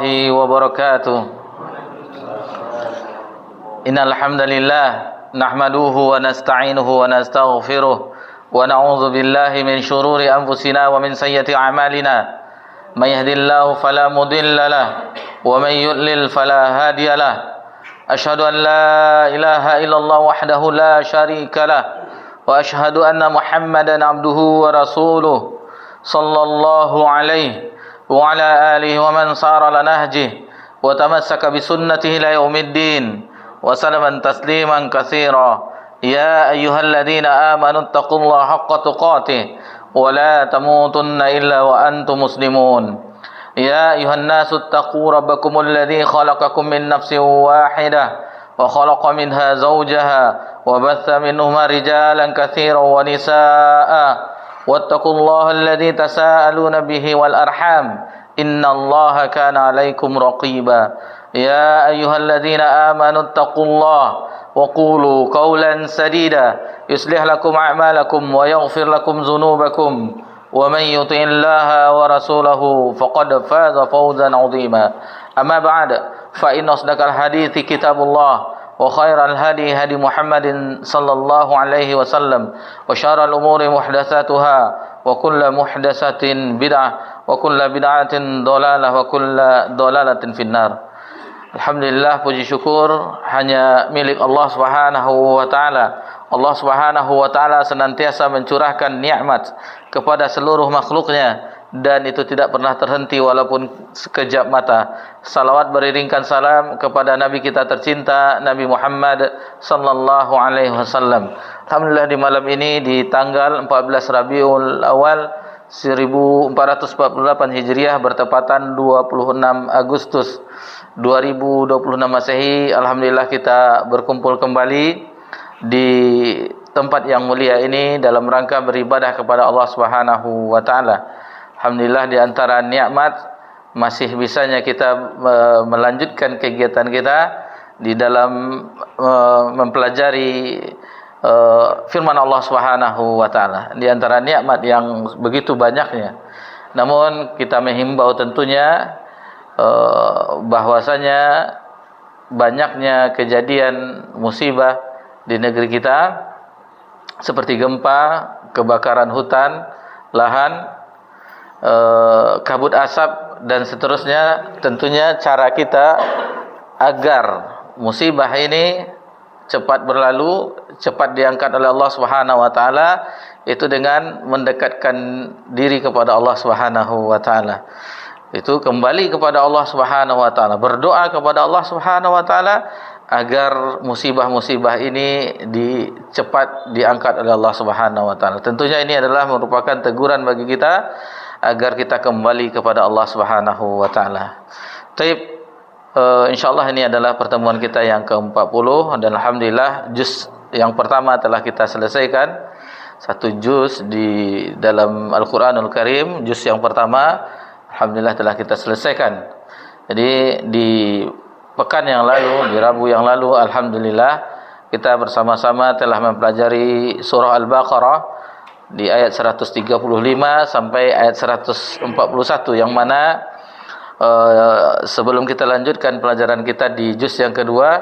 وبركاته. إن الحمد لله نحمده ونستعينه ونستغفره ونعوذ بالله من شرور أنفسنا ومن سيئات أعمالنا. من يهد الله فلا مضل له ومن يضلل فلا هادي له. أشهد أن لا إله إلا الله وحده لا شريك له وأشهد أن محمدا عبده ورسوله صلى الله عليه وعلى آله ومن صار على نهجه وتمسك بسنته إلى يوم الدين وسلم تسليما كثيرا. يا أيها الذين آمنوا اتقوا الله حق تقاته ولا تموتن إلا وأنتم مسلمون. يا أيها الناس اتقوا ربكم الذي خلقكم من نفس واحدة وخلق منها زوجها وبث منهما رجالا كثيرا ونساء واتقوا الله الذي تساءلون به والأرحام إن الله كان عليكم رقيبا. يا أيها الذين آمنوا اتقوا الله وقولوا قولا سديدا يصلح لكم أعمالكم ويغفر لكم ذنوبكم ومن يطع الله ورسوله فقد فاز فوزا عظيما. أما بعد فإن أصدق الحديث كتاب الله وخير الهدي هدي محمد صلى الله عليه وسلم وشر الأمور محدثاتها وكل محدثة بدعة وكل بدعة ضلالة وكل ضلالة في النار. Alhamdulillah, puji syukur hanya milik Allah Subhanahu wa taala. Allah Subhanahu wa taala senantiasa mencurahkan nikmat kepada seluruh makhluknya dan itu tidak pernah terhenti walaupun sekejap mata. Salawat beriringkan salam kepada Nabi kita tercinta Nabi Muhammad sallallahu alaihi wasallam. Alhamdulillah, di malam ini di tanggal 14 Rabiul Awal 1448 Hijriah bertepatan 26 Agustus 2026 Masehi. Alhamdulillah kita berkumpul kembali di tempat yang mulia ini dalam rangka beribadah kepada Allah Subhanahu wa taala. Alhamdulillah, di antara nikmat masih bisanya kita melanjutkan kegiatan kita di dalam mempelajari firman Allah Subhanahu wa taala. Di antara nikmat yang begitu banyaknya. Namun kita menghimbau tentunya bahwasanya banyaknya kejadian musibah di negeri kita seperti gempa, kebakaran hutan, lahan, kabut asap dan seterusnya. Tentunya cara kita agar musibah ini cepat berlalu, cepat diangkat oleh Allah Subhanahu wa taala itu dengan mendekatkan diri kepada Allah Subhanahu wa taala. Itu kembali kepada Allah Subhanahu wa taala, berdoa kepada Allah Subhanahu wa taala agar musibah-musibah ini cepat diangkat oleh Allah Subhanahu wa taala. Tentunya ini adalah merupakan teguran bagi kita agar kita kembali kepada Allah Subhanahu wa taala. Taib, insyaallah ini adalah pertemuan kita yang ke-40 dan alhamdulillah juz yang pertama telah kita selesaikan. Satu juz di dalam Al-Qur'anul Karim, juz yang pertama alhamdulillah telah kita selesaikan. Jadi di pekan yang lalu, di Rabu yang lalu, alhamdulillah kita bersama-sama telah mempelajari surah Al-Baqarah di ayat 135 sampai ayat 141 yang mana sebelum kita lanjutkan pelajaran kita di juz yang kedua,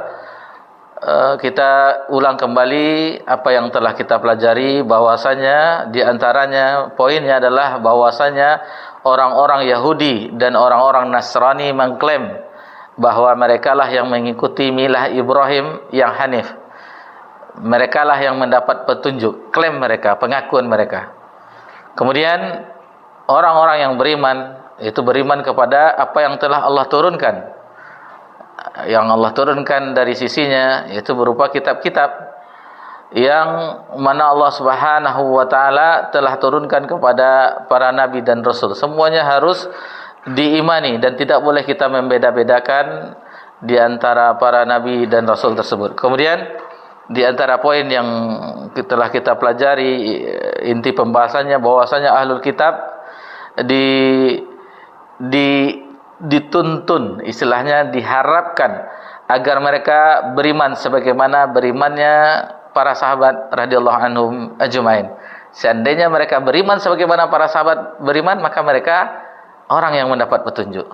kita ulang kembali apa yang telah kita pelajari, bahwasanya di antaranya poinnya adalah bahwasanya orang-orang Yahudi dan orang-orang Nasrani mengklaim bahwa merekalah yang mengikuti milah Ibrahim yang hanif. Merekalah yang mendapat petunjuk, klaim mereka, pengakuan mereka. Kemudian orang-orang yang beriman itu beriman kepada apa yang telah Allah turunkan. Yang Allah turunkan dari sisinya yaitu berupa kitab-kitab yang mana Allah Subhanahu wa taala telah turunkan kepada para nabi dan rasul. Semuanya harus diimani dan tidak boleh kita membeda-bedakan di antara para nabi dan rasul tersebut. Kemudian di antara poin yang telah kita pelajari, inti pembahasannya bahwasanya ahlul kitab dituntun, istilahnya diharapkan agar mereka beriman sebagaimana berimannya para sahabat radhiyallahu anhum ajmain. Seandainya mereka beriman sebagaimana para sahabat beriman, maka mereka orang yang mendapat petunjuk.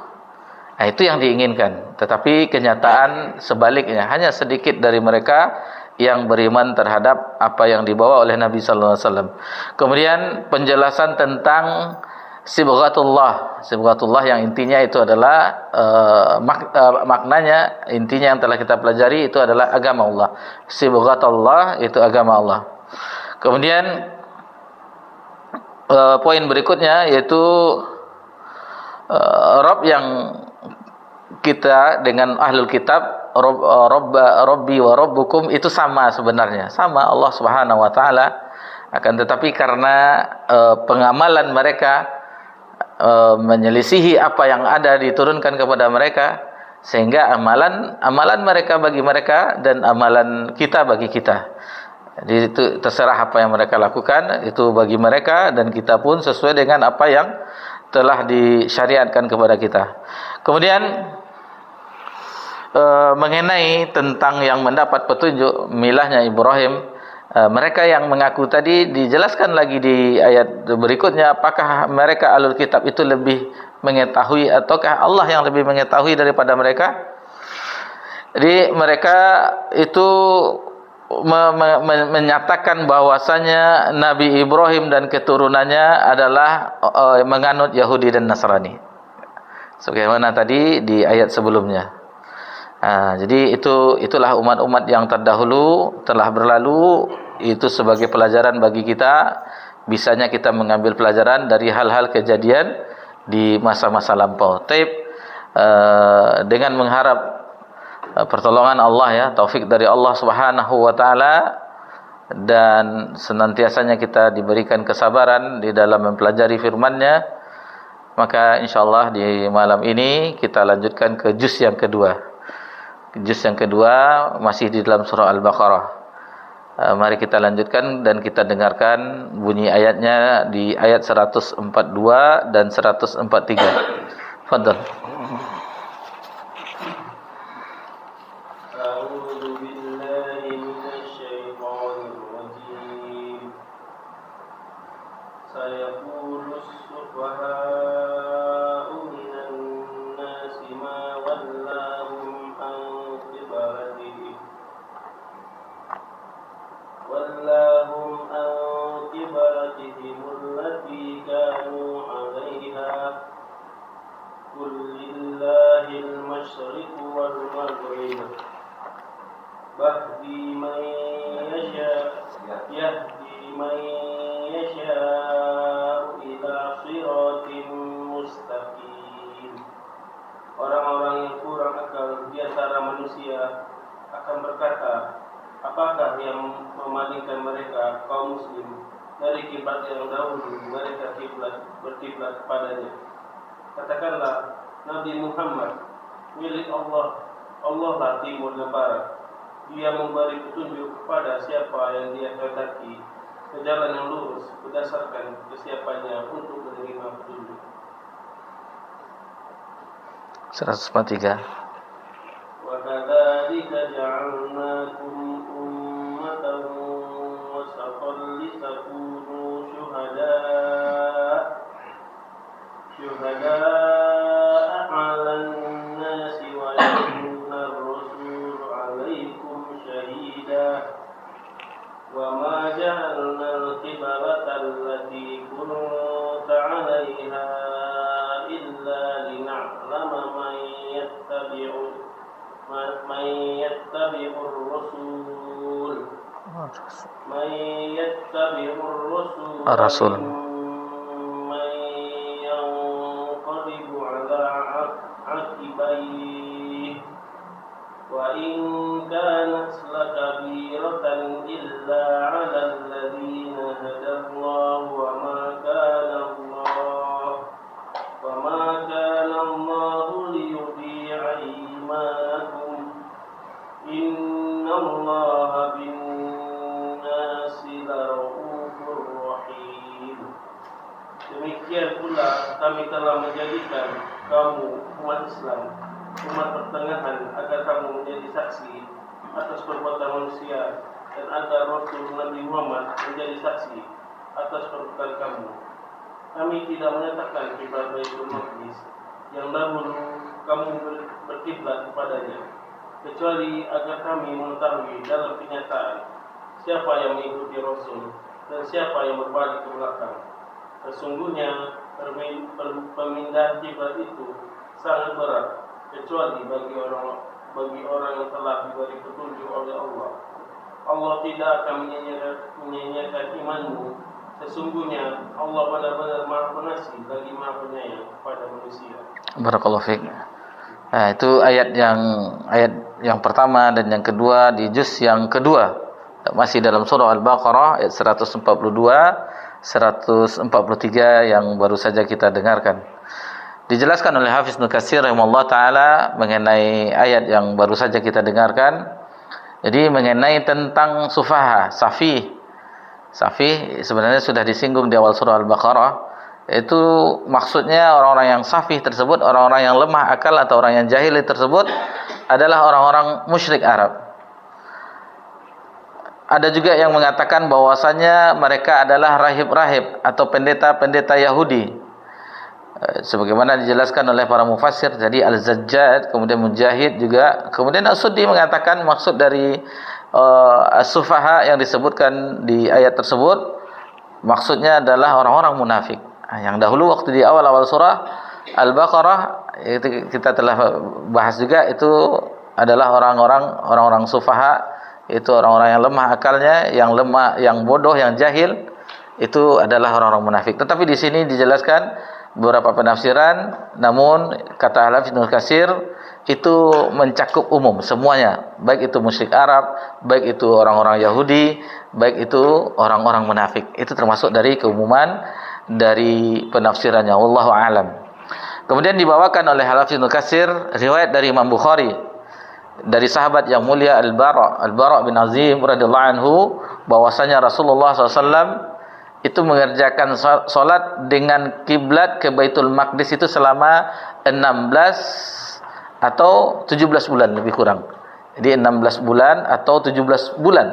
Nah, itu yang diinginkan. Tetapi kenyataan sebaliknya, hanya sedikit dari mereka yang beriman terhadap apa yang dibawa oleh Nabi sallallahu alaihi wasallam. Kemudian penjelasan tentang sibghatullah. Sibghatullah yang intinya itu adalah maknanya, intinya yang telah kita pelajari itu adalah agama Allah. Sibghatullah itu agama Allah. Kemudian poin berikutnya yaitu Rabb yang kita dengan ahlul kitab, Rabbi wa Rabbukum, itu sama sebenarnya, sama Allah Subhanahu wa taala. Akan tetapi karena pengamalan mereka menyelisihi apa yang ada diturunkan kepada mereka, sehingga amalan mereka bagi mereka dan amalan kita bagi kita. Jadi itu terserah apa yang mereka lakukan, itu bagi mereka, dan kita pun sesuai dengan apa yang telah disyariatkan kepada kita. Kemudian mengenai tentang yang mendapat petunjuk, milahnya Ibrahim, mereka yang mengaku tadi dijelaskan lagi di ayat berikutnya, apakah mereka ahlul kitab itu lebih mengetahui ataukah Allah yang lebih mengetahui daripada mereka? Jadi mereka itu menyatakan bahwasanya Nabi Ibrahim dan keturunannya adalah menganut Yahudi dan Nasrani, sebagaimana tadi di ayat sebelumnya. Jadi itulah umat-umat yang terdahulu telah berlalu. Itu sebagai pelajaran bagi kita, bisanya kita mengambil pelajaran dari hal-hal kejadian di masa-masa lampau. Dengan mengharap pertolongan Allah, ya, taufik dari Allah Subhanahu wa taala, dan senantiasanya kita diberikan kesabaran di dalam mempelajari firman-Nya, maka insyaallah di malam ini kita lanjutkan ke juz yang kedua. Juz yang kedua masih di dalam surah Al-Baqarah. Mari kita lanjutkan dan kita dengarkan bunyi ayatnya di ayat 142 dan 143. Fadhal. Orang-orang yang kurang akal di antara manusia akan berkata, apakah yang memalingkan mereka, kaum muslim, dari kiblat yang dahulu mereka berkiblat kepadanya? Katakanlah, Nabi Muhammad milik Allah, Allah lah timur dan barat. Dia memberi petunjuk kepada siapa yang dia kehendaki ke jalan yang lurus berdasarkan kesiapannya untuk menerima petunjuk. 143. Wa kadzalika ja'alnakum ummatan wasatan litakunu syuhada'a 'alan nasi wa yakuna ar-rasulu 'alaikum shahida wa ma ja'alna al-qiblata allati kunta 'alaiha illa lina'lama man yattabi'ur rasul man yanqalibu 'ala 'aqibayhi wa in kanat lakabiratan illa 'ala alladhina hadallahu wa ma kana Allah liyudhi'a imanakum innallaha bin-nasi laraufur rahim. Demikian pula kami telah menjadikan kamu umat Islam, umat pertengahan, agar kamu menjadi saksi atas perbuatan manusia, dan agar Rasul Nabi Muhammad menjadi saksi atas perbuatan kamu. Kami tidak menyatakan kiblat Baitul Maqdis yang dahulu kamu berkiblat kepadanya, kecuali agar kami mengetahui dalam kenyataan siapa yang mengikuti Rasul dan siapa yang berbalik ke belakang. Sesungguhnya pemindahan kiblat itu sangat berat, kecuali bagi orang yang telah diberi petunjuk oleh Allah. Allah tidak akan menyanyiakan imanmu. Sesungguhnya Allah benar-benar Maha Pengasih lagi Maha Penyayang kepada manusia. Barakallahu fiik. Nah, itu ayat yang pertama dan yang kedua di juz yang kedua. Masih dalam surah Al-Baqarah ayat 142, 143 yang baru saja kita dengarkan. Dijelaskan oleh Hafiz Ibnu Katsir rahimahullah taala mengenai ayat yang baru saja kita dengarkan. Jadi mengenai tentang sufaha, safih sebenarnya sudah disinggung di awal surah Al-Baqarah. Itu maksudnya orang-orang yang safih tersebut, orang-orang yang lemah akal atau orang yang jahil tersebut adalah orang-orang musyrik Arab. Ada juga yang mengatakan bahwasanya mereka adalah rahib-rahib atau pendeta-pendeta Yahudi. Sebagaimana dijelaskan oleh para mufassir, jadi Al-Zajjad, kemudian Mujahid juga, kemudian As-Suddi mengatakan maksud dari as-sufaha yang disebutkan di ayat tersebut maksudnya adalah orang-orang munafik. Yang dahulu waktu di awal-awal surah Al-Baqarah itu kita telah bahas juga, itu adalah orang-orang sufaha, itu orang-orang yang lemah akalnya, yang bodoh, yang jahil, itu adalah orang-orang munafik. Tetapi di sini dijelaskan beberapa penafsiran, namun kata Hafiz Ibnu Katsir itu mencakup umum semuanya, baik itu musyrik Arab, baik itu orang-orang Yahudi, baik itu orang-orang munafik. Itu termasuk dari keumuman dari penafsirannya, wallahu a'lam. Kemudian dibawakan oleh Hafiz Ibnu Katsir riwayat dari Imam Bukhari dari sahabat yang mulia Al-Bara bin Azim radhiyallahu anhu bahwasanya Rasulullah SAW itu mengerjakan solat dengan kiblat ke Baitul Maqdis itu selama 16 atau 17 bulan lebih kurang. Jadi 16 bulan atau 17 bulan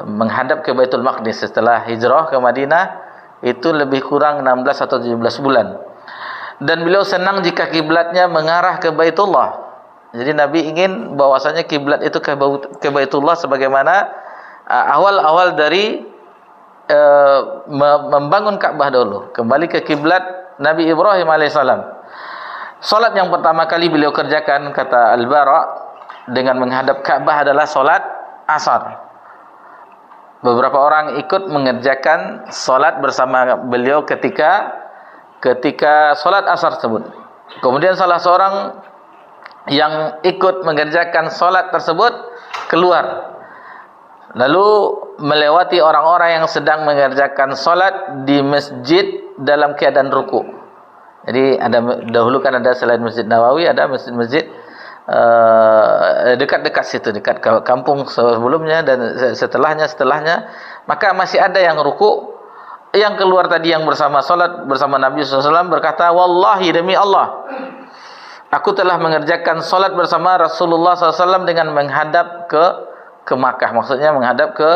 menghadap ke Baitul Maqdis setelah hijrah ke Madinah, itu lebih kurang 16 atau 17 bulan. Dan beliau senang jika kiblatnya mengarah ke Baitullah. Jadi Nabi ingin bahwasanya kiblat itu ke Baitullah sebagaimana awal-awal dari membangun Ka'bah dulu, kembali ke kiblat Nabi Ibrahim alaihissalam. Salat yang pertama kali beliau kerjakan, kata Al-Bara, dengan menghadap Ka'bah adalah salat asar. Beberapa orang ikut mengerjakan salat bersama beliau ketika salat asar tersebut. Kemudian salah seorang yang ikut mengerjakan salat tersebut keluar, lalu melewati orang-orang yang sedang mengerjakan salat di masjid dalam keadaan ruku. Jadi dahulu kan ada selain Masjid Nawawi ada masjid-masjid dekat-dekat situ, dekat kampung sebelumnya dan setelahnya. Maka masih ada yang ruku, yang keluar tadi yang bersama salat bersama Nabi SAW berkata, wallahi demi Allah, aku telah mengerjakan salat bersama Rasulullah SAW dengan menghadap ke Makkah, maksudnya menghadap ke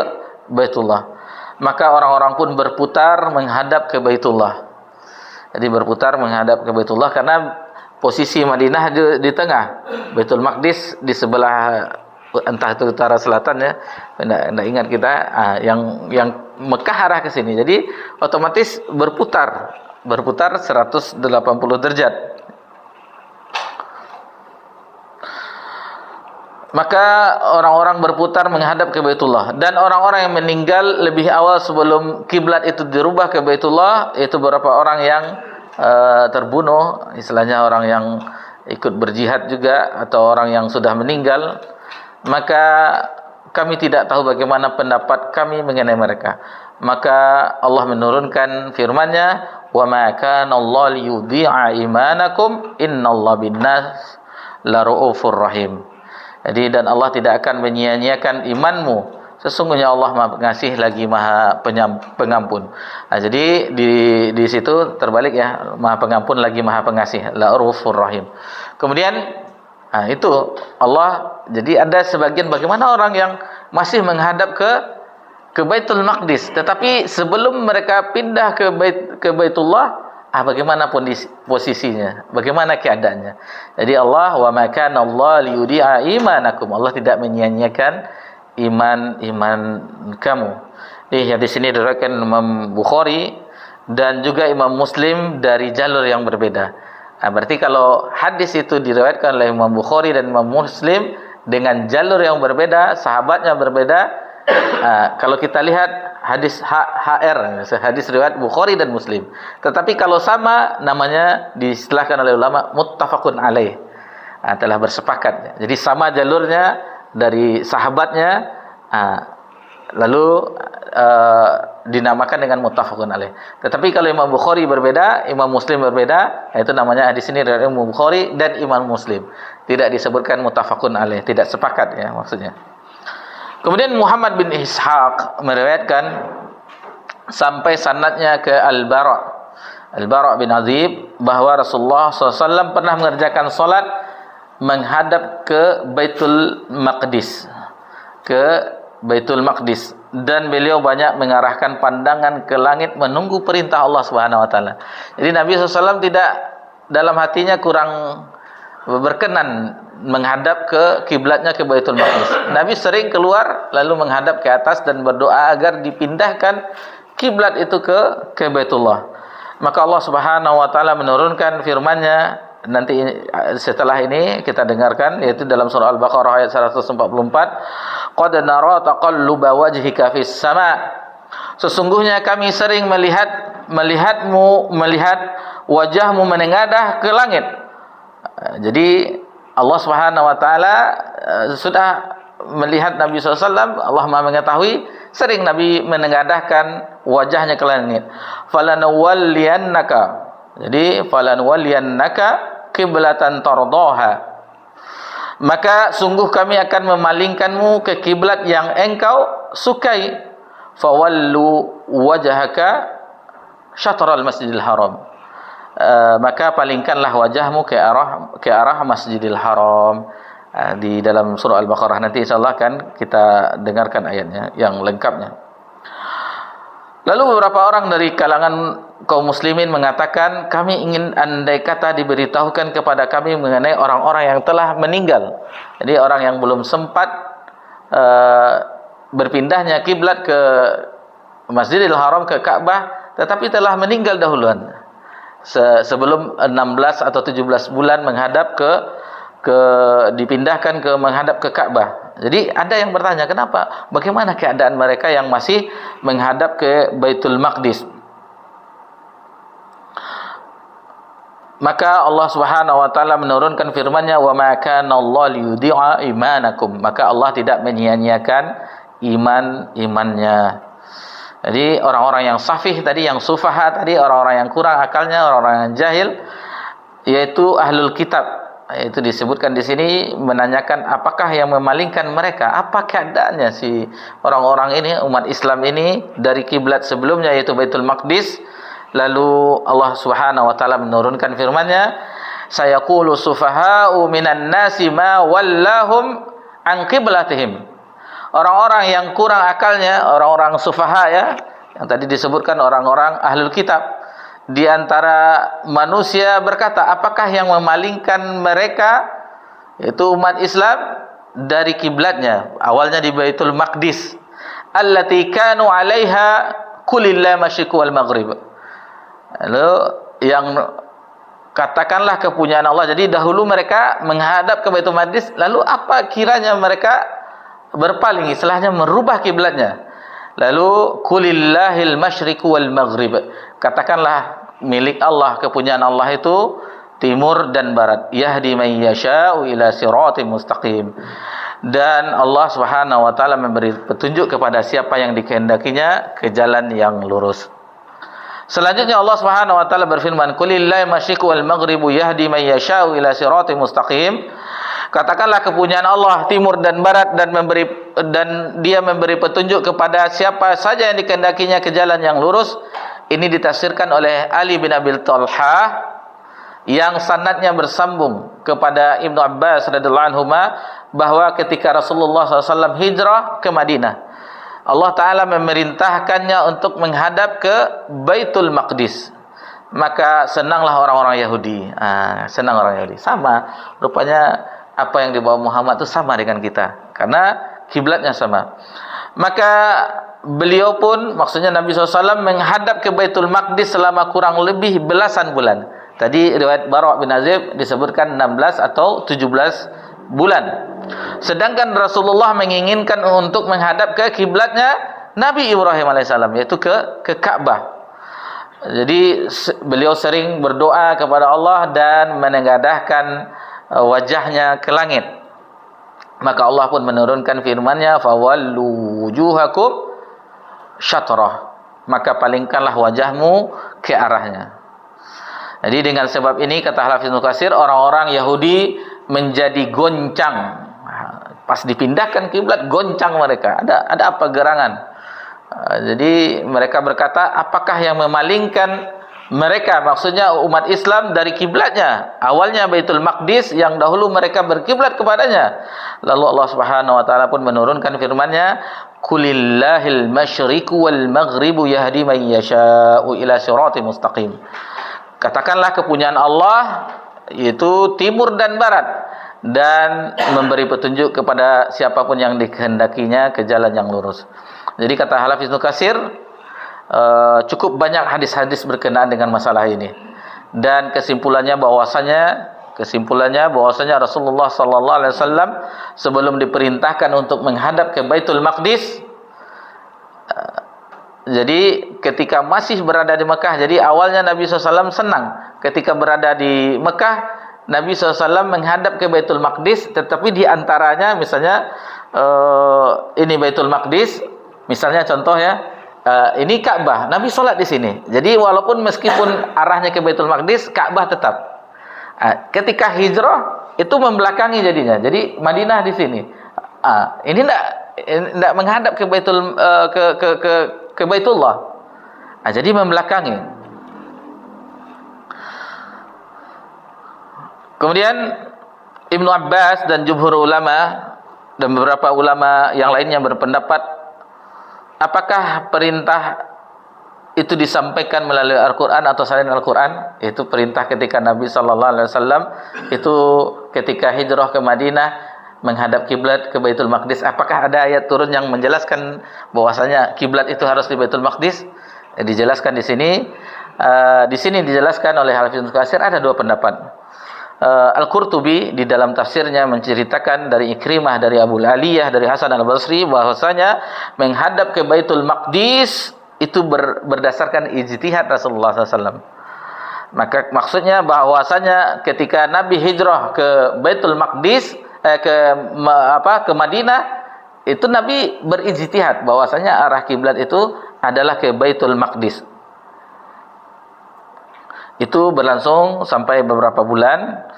Baitullah. Maka orang-orang pun berputar menghadap ke Baitullah. Jadi berputar menghadap ke Baitullah karena posisi Madinah di tengah, Baitul Maqdis di sebelah entah itu utara selatan ya. Enggak ingat kita, yang Mekah arah ke sini. Jadi otomatis berputar 180 derajat. Maka orang-orang berputar menghadap ke Baitullah, dan orang-orang yang meninggal lebih awal sebelum kiblat itu dirubah ke Baitullah, itu beberapa orang yang terbunuh, istilahnya orang yang ikut berjihad juga atau orang yang sudah meninggal. Maka kami tidak tahu bagaimana pendapat kami mengenai mereka. Maka Allah menurunkan firman-Nya, "Wa ma kana Allah liyudhi'a imanakum innallaha bin-nas lara'ufur rahim." Jadi dan Allah tidak akan menyia-nyiakan imanmu. Sesungguhnya Allah Maha Pengasih lagi Maha Pengampun. Nah, jadi di situ terbalik ya, Maha Pengampun lagi Maha Pengasih, La'ufur Rahim. Kemudian itu Allah, jadi ada sebagian bagaimana orang yang masih menghadap ke Baitul Maqdis, tetapi sebelum mereka pindah ke Baitullah, bagaimana posisinya, bagaimana keadaannya. Jadi Allah, wa ma kana Allah liyudi'a imanakum. Allah tidak menyia-nyiakan iman kamu. Di sini diriwayatkan Imam Bukhari dan juga Imam Muslim dari jalur yang berbeda. Berarti kalau hadis itu diriwayatkan oleh Imam Bukhari dan Imam Muslim dengan jalur yang berbeda, sahabatnya berbeda. Kalau kita lihat hadis HR, hadis riwayat Bukhari dan Muslim. Tetapi kalau sama, namanya diistilahkan oleh ulama muttafaqun alaih. Telah bersepakat. Jadi sama jalurnya dari sahabatnya, lalu dinamakan dengan muttafaqun alaih. Tetapi kalau Imam Bukhari berbeda, Imam Muslim berbeda, itu namanya hadis ini dari Imam Bukhari dan Imam Muslim. Tidak disebutkan muttafaqun alaih, tidak sepakat ya maksudnya. Kemudian Muhammad bin Ishaq meriwayatkan sampai sanadnya ke Al-Bara bin Azib bahwa Rasulullah SAW pernah mengerjakan solat menghadap ke Baitul Maqdis, dan beliau banyak mengarahkan pandangan ke langit menunggu perintah Allah Subhanahu wa taala. Jadi Nabi SAW tidak dalam hatinya kurang berkenan menghadap ke kiblatnya ke Baitul Maqdis. Nabi sering keluar lalu menghadap ke atas dan berdoa agar dipindahkan kiblat itu ke Baitullah. Maka Allah Subhanahu wa taala menurunkan firman-Nya, nanti setelah ini kita dengarkan, yaitu dalam surah Al-Baqarah ayat 144, qad nara taqalluba wajhika fis sama. Sesungguhnya kami sering melihat wajahmu menengadah ke langit. Jadi Allah Subhanahu wa taala sudah melihat Nabi SAW. Allah Maha mengetahui, sering Nabi menengadahkan wajahnya ke langit. Falanuwalliyannaka, jadi falanuwalliyannaka qiblatan tardaha, maka sungguh kami akan memalingkanmu ke kiblat yang engkau sukai. Fawallu wajhaka syatral masjidil haram, maka palingkanlah wajahmu ke arah Masjidil Haram. Di dalam surah Al-Baqarah nanti insyaallah kan kita dengarkan ayatnya yang lengkapnya. Lalu beberapa orang dari kalangan kaum muslimin mengatakan, kami ingin andai kata diberitahukan kepada kami mengenai orang-orang yang telah meninggal. Jadi orang yang belum sempat berpindahnya kiblat ke Masjidil Haram, ke Ka'bah, tetapi telah meninggal dahuluan sebelum 16 atau 17 bulan menghadap dipindahkan menghadap ke Ka'bah. Jadi ada yang bertanya, kenapa? Bagaimana keadaan mereka yang masih menghadap ke Baitul Maqdis? Maka Allah Subhanahu wa taala menurunkan firman-Nya, wa ma kana Allah liyudhi'a imanakum, maka Allah tidak menyia-nyiakan imannya. Jadi orang-orang yang safih tadi, yang sufaha tadi, orang-orang yang kurang akalnya, orang-orang yang jahil, yaitu ahlul kitab, itu disebutkan di sini, menanyakan apakah yang memalingkan mereka, apa keadaannya si orang-orang ini, umat Islam ini dari kiblat sebelumnya yaitu Baitul Maqdis. Lalu Allah Subhanahu wa taala menurunkan firman-Nya, sayaqulu sufaha'u minan nasi ma wallahum an qiblatihim. Orang-orang yang kurang akalnya, orang-orang sufaha ya, yang tadi disebutkan orang-orang ahlul kitab, di antara manusia berkata, apakah yang memalingkan mereka, yaitu umat Islam, dari kiblatnya? Awalnya di Baitul Maqdis, allati kanu 'alaiha kulillah masyriq wal maghrib. Lalu yang katakanlah kepunyaan Allah. Jadi dahulu mereka menghadap ke Baitul Maqdis, lalu apa kiranya mereka berpaling, istilahnya merubah kiblatnya. Lalu kulillahil masyriq wal maghrib, katakanlah milik Allah, kepunyaan Allah itu timur dan barat. Yahdi man yasha'u ila siratim mustaqim, dan Allah Subhanahu wa taala memberi petunjuk kepada siapa yang dikehendakinya ke jalan yang lurus. Selanjutnya Allah Subhanahu wa taala berfirman, kulillahil masyriq wal maghrib yahdi man yasha'u ila siratim mustaqim. Katakanlah kepunyaan Allah timur dan barat, dan dia memberi petunjuk kepada siapa saja yang dikehendakinya ke jalan yang lurus. Ini ditafsirkan oleh Ali bin Abi Thalhah yang sanadnya bersambung kepada Ibnu Abbas radhiyallahu anhuma, bahwa ketika Rasulullah SAW hijrah ke Madinah, Allah Ta'ala memerintahkannya untuk menghadap ke Baitul Maqdis. maka senanglah orang-orang Yahudi. Senang orang Yahudi. Sama, rupanya apa yang dibawa Muhammad itu sama dengan kita, karena kiblatnya sama. Maka beliau pun, maksudnya Nabi SAW menghadap ke Baitul Maqdis selama kurang lebih belasan bulan. Tadi riwayat Bara' bin Azib disebutkan 16 atau 17 bulan. Sedangkan Rasulullah menginginkan untuk menghadap ke kiblatnya Nabi Ibrahim alaihissalam, yaitu ke Ka'bah. Jadi beliau sering berdoa kepada Allah dan menengadahkan wajahnya ke langit. Maka Allah pun menurunkan firman-Nya, fawallu wujuhakum syatrah, maka palingkanlah wajahmu ke arahnya. Jadi dengan sebab ini, kata Hafiz Ibnu Katsir, orang-orang Yahudi menjadi goncang. Pas dipindahkan kiblat, goncang mereka. Ada apa gerangan? Jadi mereka berkata, apakah yang memalingkan mereka, maksudnya umat Islam, dari kiblatnya? Awalnya Baitul Maqdis yang dahulu mereka berkiblat kepadanya. Lalu Allah Subhanahu wa taala pun menurunkan firman-Nya, "Qulillahil masyriqu wal maghribu yahdi man yasha'u ila siratal mustaqim." Katakanlah kepunyaan Allah, yaitu timur dan barat, dan memberi petunjuk kepada siapapun yang dikehendakinya ke jalan yang lurus. Jadi kata Hafiz Ibnu Katsir, cukup banyak hadis-hadis berkenaan dengan masalah ini, dan kesimpulannya bahwasanya Rasulullah sallallahu alaihi wasallam sebelum diperintahkan untuk menghadap ke Baitul Maqdis, jadi ketika masih berada di Mekah, jadi awalnya Nabi SAW senang ketika berada di Mekah, Nabi SAW menghadap ke Baitul Maqdis, tetapi di antaranya misalnya ini Baitul Maqdis, misalnya contoh ya, ini Ka'bah, Nabi sholat di sini. Jadi walaupun meskipun arahnya ke Baitul Maqdis, Ka'bah tetap. Ketika hijrah itu membelakangi jadinya. Jadi Madinah di sini. Ini enggak menghadap ke Baitul ke Baitullah. Jadi membelakangi. Kemudian Ibnu Abbas dan jumhur ulama dan beberapa ulama yang lainnya berpendapat, apakah perintah itu disampaikan melalui Al-Quran atau selain Al-Quran? Itu perintah ketika Nabi SAW itu ketika hijrah ke Madinah menghadap kiblat ke Baitul Maqdis. Apakah ada ayat turun yang menjelaskan bahwasanya kiblat itu harus di Baitul Maqdis? Dijelaskan di sini. Di sini dijelaskan oleh Hafiz Ibnu Katsir ada dua pendapat. Al-Qurtubi di dalam tafsirnya menceritakan dari Ikrimah, dari Abu Aliyah, dari Hasan al-Basri, bahwasanya menghadap ke Baitul Maqdis itu berdasarkan ijtihad Rasulullah SAW. Maka maksudnya bahwasanya ketika Nabi hijrah ke Baitul Maqdis, ke Madinah, itu Nabi berijtihad bahwasanya arah kiblat itu adalah ke Baitul Maqdis. Itu berlangsung sampai beberapa bulan.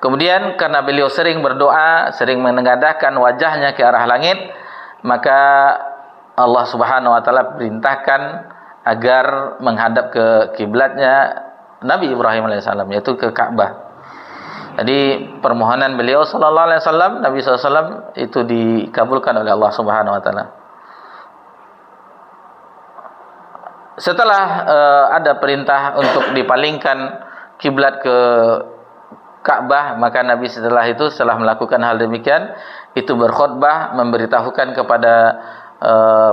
Kemudian karena beliau sering berdoa, sering menengadahkan wajahnya ke arah langit, maka Allah Subhanahu wa taala perintahkan agar menghadap ke kiblatnya Nabi Ibrahim alaihissalam, yaitu ke Ka'bah. Jadi permohonan beliau sallallahu alaihi wasallam, Nabi SAW itu dikabulkan oleh Allah Subhanahu wa taala. Setelah ada perintah untuk dipalingkan kiblat ke Ka'bah, maka Nabi setelah melakukan hal demikian, itu berkhutbah memberitahukan kepada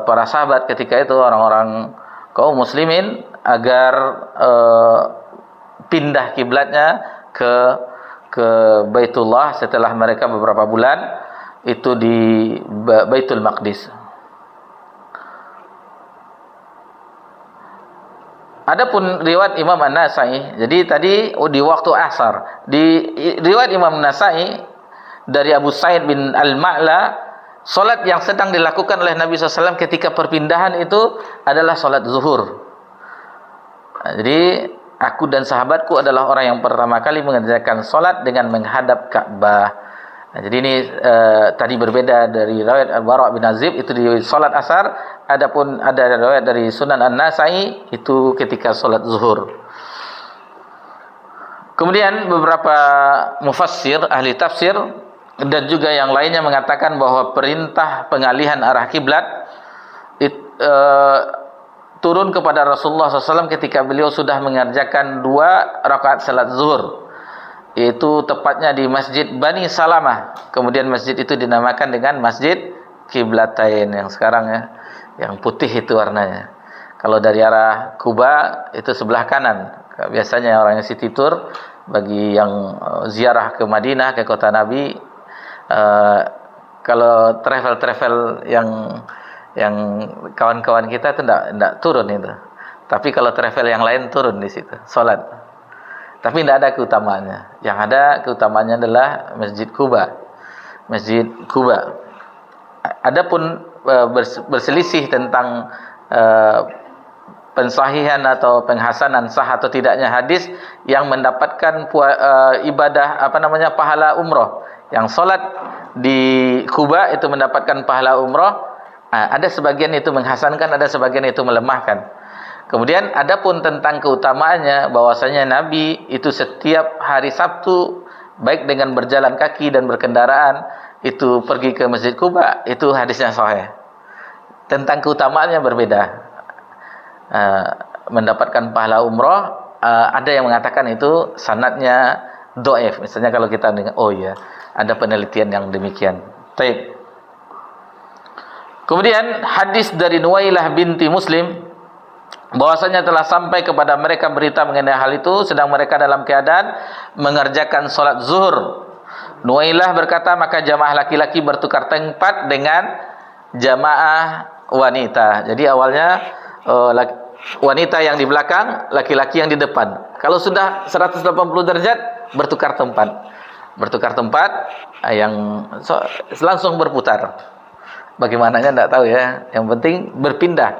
para sahabat ketika itu, orang-orang kaum muslimin, agar pindah kiblatnya ke Baitullah setelah mereka beberapa bulan itu di Baitul Maqdis. Adapun riwayat Imam An-Nasa'i, jadi tadi di waktu asar, di riwayat Imam An-Nasa'i dari Abu Sa'id bin Al-Ma'la, salat yang sedang dilakukan oleh Nabi SAW ketika perpindahan itu adalah salat zuhur. Jadi aku dan sahabatku adalah orang yang pertama kali mengerjakan salat dengan menghadap Ka'bah. Jadi ini tadi berbeda dari riwayat Bara' bin Azib, itu di salat asar. Adapun ada riwayat dari Sunan An-Nasa'i itu ketika salat zuhur. Kemudian beberapa mufassir, ahli tafsir dan juga yang lainnya mengatakan bahwa perintah pengalihan arah kiblat turun kepada Rasulullah SAW ketika beliau sudah mengerjakan 2 rakaat salat zuhur, yaitu tepatnya di Masjid Bani Salamah. Kemudian masjid itu dinamakan dengan Masjid Qiblatain yang sekarang ya, yang putih itu warnanya. Kalau dari arah Kuba itu sebelah kanan. Biasanya orang yang city tour, bagi yang ziarah ke Madinah, ke kota Nabi, kalau travel yang kawan-kawan kita itu tidak turun itu. Tapi kalau travel yang lain turun di situ, sholat. Tapi tidak ada keutamaannya. Yang ada keutamaannya adalah Masjid Kuba. Masjid Kuba. Adapun berselisih tentang pensahihan atau penghasanan sah atau tidaknya hadis yang mendapatkan ibadah pahala umroh. Yang solat di Kuba itu mendapatkan pahala umroh. Ada sebagian itu menghasankan, ada sebagian itu melemahkan. Kemudian adapun tentang keutamaannya, bahwasanya Nabi itu setiap hari Sabtu baik dengan berjalan kaki dan berkendaraan itu pergi ke Masjid Kuba, itu hadisnya sahih. Tentang keutamaannya berbeda. Mendapatkan pahala umroh, ada yang mengatakan itu sanadnya dhaif. Misalnya kalau kita dengar, oh ya, ada penelitian yang demikian. Baik. Kemudian hadis dari Nuwailah binti Muslim, bahwasanya telah sampai kepada mereka berita mengenai hal itu sedang mereka dalam keadaan mengerjakan solat zuhur. Nuwailah berkata, maka jamaah laki-laki bertukar tempat dengan jamaah wanita. Jadi awalnya wanita yang di belakang, laki-laki yang di depan. Kalau sudah 180 derajat, bertukar tempat. Bertukar tempat, langsung berputar. Bagaimananya tidak tahu ya. Yang penting berpindah.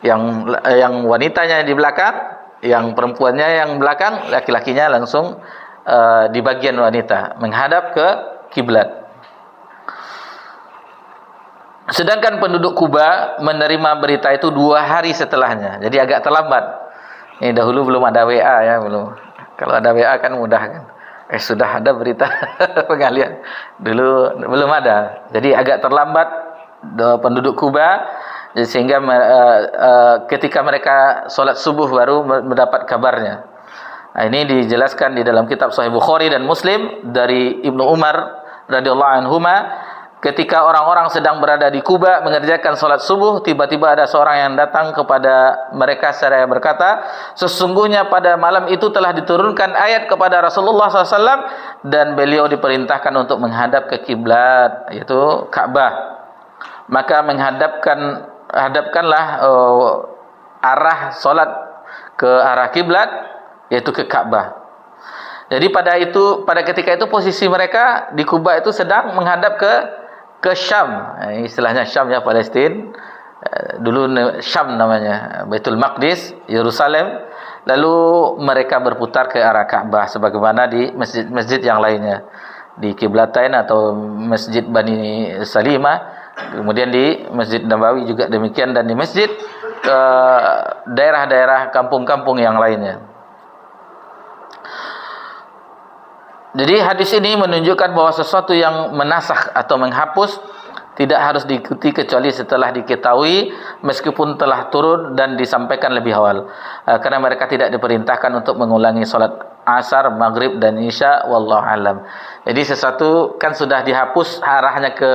Yang wanitanya di belakang, yang perempuannya yang belakang, laki-lakinya langsung di bagian wanita, menghadap ke kiblat. Sedangkan penduduk Kuba menerima berita itu 2 hari setelahnya. Jadi agak terlambat. Ini dahulu belum ada WA ya, belum. Kalau ada WA kan mudah kan. Sudah ada berita pengalian. Dulu belum ada. Jadi agak terlambat penduduk Kuba, sehingga ketika mereka sholat subuh baru mendapat kabarnya. Nah, ini dijelaskan di dalam kitab Sahih Bukhari dan Muslim dari Ibnu Umar radhiyallahu anhuma. Ketika orang-orang sedang berada di Kuba mengerjakan sholat subuh, tiba-tiba ada seorang yang datang kepada mereka seraya berkata, sesungguhnya pada malam itu telah diturunkan ayat kepada Rasulullah SAW dan beliau diperintahkan untuk menghadap ke kiblat, yaitu Ka'bah. Maka hadapkanlah arah sholat ke arah kiblat, yaitu ke Ka'bah. Jadi pada ketika itu posisi mereka di Kuba itu sedang menghadap ke Syam. Istilahnya Syam ya, Palestina. Dulu Syam namanya, Baitul Maqdis, Yerusalem. Lalu mereka berputar ke arah Ka'bah sebagaimana di masjid-masjid yang lainnya. Di Qiblatain atau Masjid Bani Salimah, kemudian di Masjid Nabawi juga demikian, dan di masjid daerah-daerah kampung-kampung yang lainnya. Jadi hadis ini menunjukkan bahwa sesuatu yang menasakh atau menghapus tidak harus diikuti kecuali setelah diketahui, meskipun telah turun dan disampaikan lebih awal. Karena mereka tidak diperintahkan untuk mengulangi salat asar, maghrib dan isya, wallahu alam. Jadi sesuatu kan sudah dihapus arahnya ke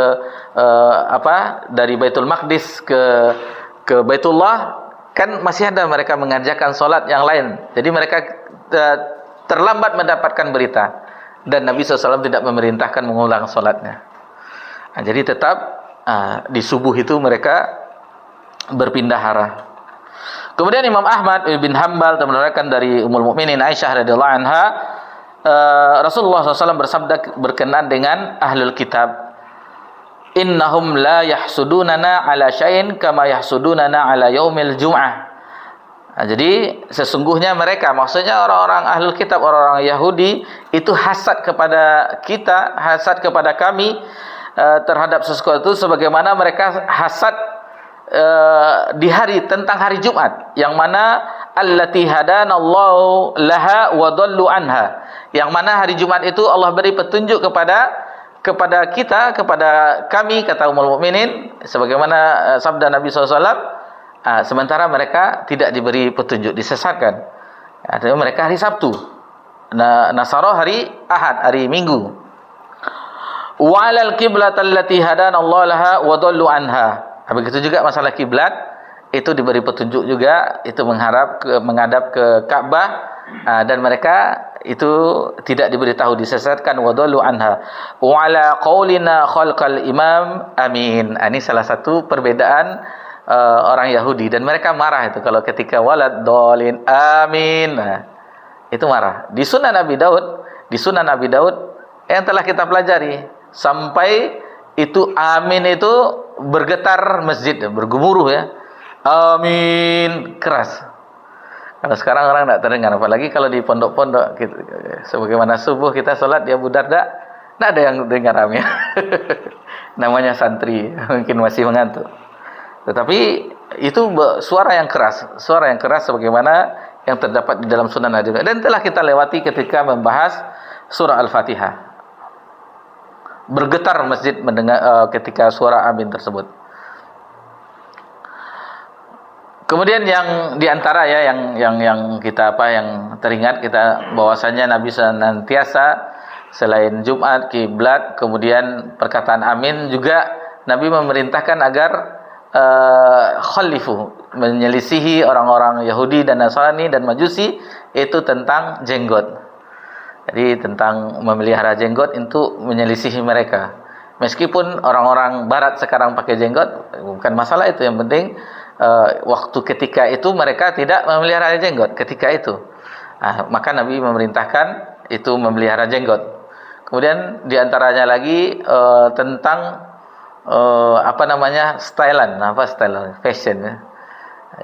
dari Baitul Maqdis ke Baitullah, kan masih ada mereka mengerjakan salat yang lain. Jadi mereka terlambat mendapatkan berita. Dan Nabi SAW tidak memerintahkan mengulang solatnya. Nah, jadi tetap di subuh itu mereka berpindah arah. Kemudian Imam Ahmad bin Hanbal meriwayatkan dari Ummul Mukminin Aisyah radhiyallahu anha, Rasulullah SAW bersabda berkenaan dengan ahlul kitab, innahum la yahsudunana ala syai'in kama yahsudunana ala yaumil jum'ah. Nah, jadi sesungguhnya mereka, maksudnya orang-orang ahlul kitab, orang-orang Yahudi itu hasad kepada kita, hasad kepada kami terhadap sesuatu sebagaimana mereka hasad di hari tentang hari Jumat, yang mana allati hadanallahu laha wa dallu anha, yang mana hari Jumat itu Allah beri petunjuk kepada kita, kepada kami, kata Ummul Mukminin, sebagaimana sabda Nabi SAW, Sementara mereka tidak diberi petunjuk, disesatkan. Artinya mereka hari Sabtu, Nasara hari Ahad, hari Minggu. Wa 'alal qiblati allati hadana Allah laha wa dhallu anha. Begitu juga masalah kiblat, itu diberi petunjuk juga, itu menghadap ke Ka'bah, dan mereka itu tidak diberitahu, disesatkan, wa dhallu anha. Wa 'ala qaulina khalqal imam amin. Ini salah satu perbedaan orang Yahudi, dan mereka marah itu kalau ketika walad dolin amin. Itu marah. Di Sunan Abi Daud yang telah kita pelajari, sampai itu amin itu bergetar masjid, bergemuruh ya. Amin, keras. Kalau sekarang orang tidak terdengar, apalagi kalau di pondok-pondok gitu. Sebagaimana subuh kita sholat di Abu Darda, tidak ada yang dengar amin. Namanya santri, mungkin masih mengantuk. Tetapi itu suara yang keras sebagaimana yang terdapat di dalam Sunan Abi Daud, dan telah kita lewati ketika membahas surah Al-Fatihah. Bergetar masjid mendengar ketika suara amin tersebut. Kemudian yang diantara ya yang kita yang teringat kita bahwasanya Nabi senantiasa selain Jumat, kiblat, kemudian perkataan amin, juga Nabi memerintahkan agar khalifu, menyelisihi orang-orang Yahudi dan Nasrani dan Majusi, itu tentang jenggot. Jadi tentang memelihara jenggot itu menyelisihi mereka. Meskipun orang-orang barat sekarang pakai jenggot, bukan masalah itu, yang penting waktu ketika itu mereka tidak memelihara jenggot ketika itu. Maka Nabi memerintahkan itu memelihara jenggot. Kemudian diantaranya lagi tentang stylean, fashion ya.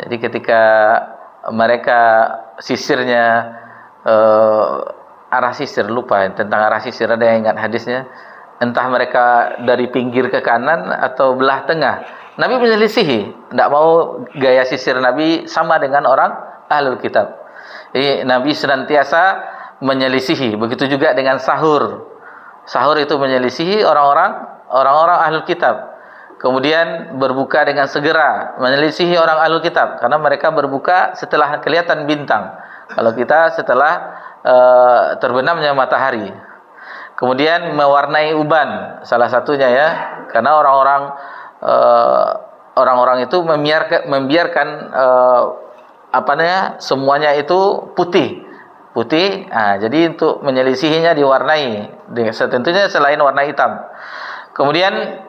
Jadi ketika mereka sisirnya arah sisir, lupa tentang arah sisir, ada yang ingat hadisnya, entah mereka dari pinggir ke kanan atau belah tengah, Nabi menyelisihi, tidak mau gaya sisir Nabi sama dengan orang Ahlul Kitab. Jadi Nabi senantiasa menyelisihi. Begitu juga dengan sahur itu menyelisihi orang-orang Ahlul Kitab. Kemudian berbuka dengan segera, menyelisihi orang Ahlul Kitab, karena mereka berbuka setelah kelihatan bintang, kalau kita setelah terbenamnya matahari. Kemudian mewarnai uban, salah satunya ya, karena orang-orang itu membiarkan semuanya itu putih. Jadi untuk menyelisihinya diwarnai, tentunya selain warna hitam. Kemudian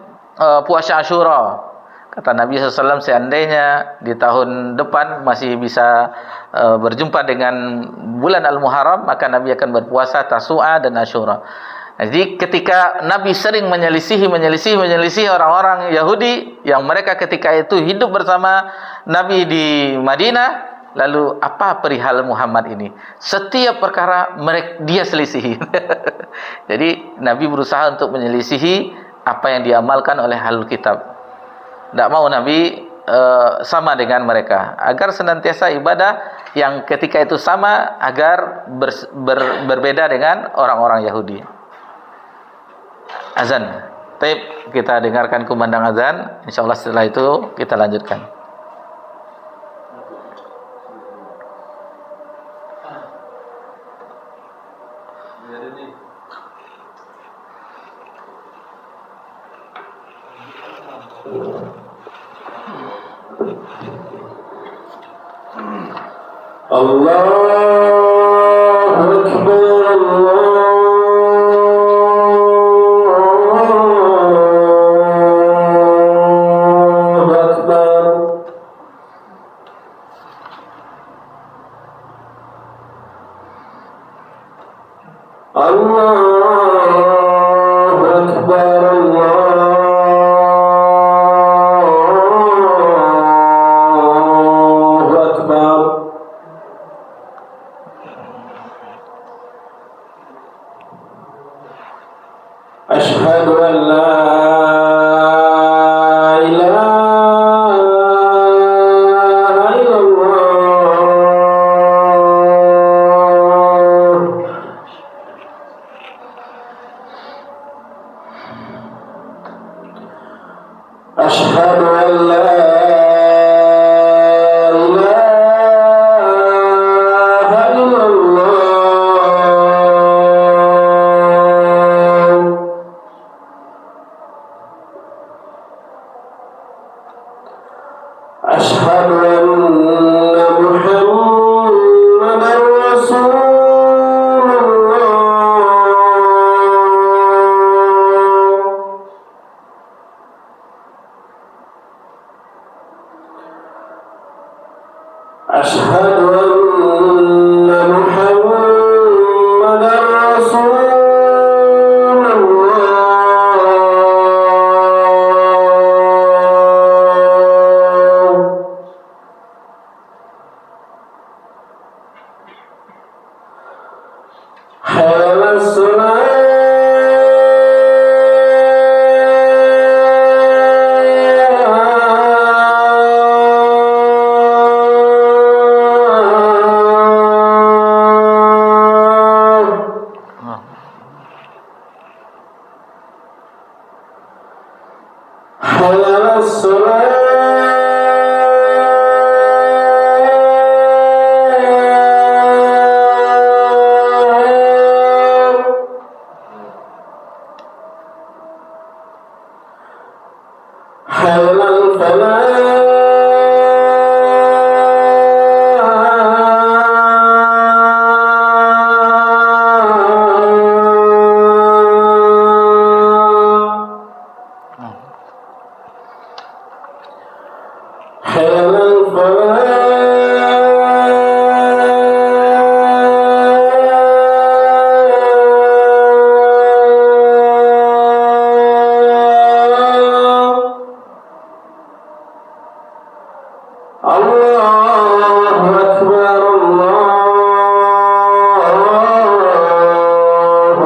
puasa Asyura, kata Nabi SAW, seandainya di tahun depan masih bisa berjumpa dengan bulan Al-Muharram, maka Nabi akan berpuasa Tasu'a dan Asyura. Jadi ketika Nabi sering menyelisihi orang-orang Yahudi yang mereka ketika itu hidup bersama Nabi di Madinah, lalu apa perihal Muhammad ini? Setiap perkara dia selisihi. Jadi Nabi berusaha untuk menyelisihi apa yang diamalkan oleh Ahlul Kitab. Tidak mau Nabi sama dengan mereka, agar senantiasa ibadah yang ketika itu sama, agar berbeda dengan orang-orang Yahudi. Azan. Baik, kita dengarkan kumandang azan. Insyaallah setelah itu kita lanjutkan. Allahu Akbar, Allahu Akbar. Allahu Akbar, Allahu Akbar. Ashhadu an la ilaha illallah. Ashhadu an la أشهد أن محمدا رسول أشهد أن محمدا رسول الله حي على الصلاة حي على الصلاة حي على الفلاح حي على الفلاح الله أكبر الله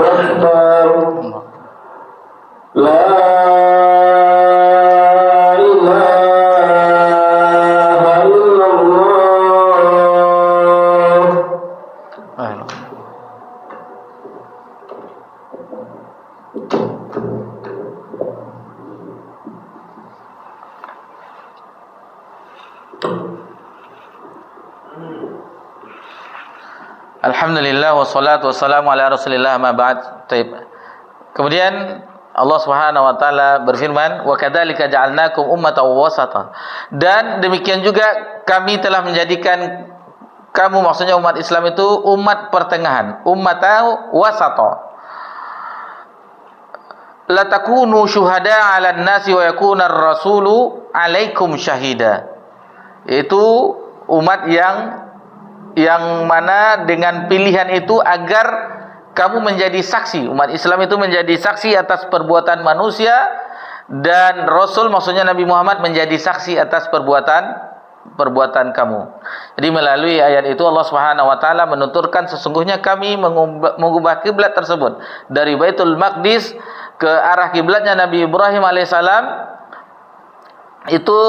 أكبر لا إله إلا الله Alhamdulillah wassalatu wassalamu ala Rasulillah ma ba'd. Baik. Kemudian Allah Subhanahu wa taala berfirman, "Wa kadzalika ja'alnakum ummatan wasata." Dan demikian juga kami telah menjadikan kamu, maksudnya umat Islam itu umat pertengahan, ummatan wasata. La takunu syuhada 'alan nasi wa yakuna ar-rasulu 'alaikum syahida. Itu umat yang mana dengan pilihan itu agar kamu menjadi saksi. Umat Islam itu menjadi saksi atas perbuatan manusia, dan Rasul, maksudnya Nabi Muhammad, menjadi saksi atas perbuatan kamu. Jadi melalui ayat itu Allah Subhanahu wa taala menuturkan sesungguhnya kami mengubah kiblat tersebut dari Baitul Maqdis ke arah kiblatnya Nabi Ibrahim alaihissalam, itu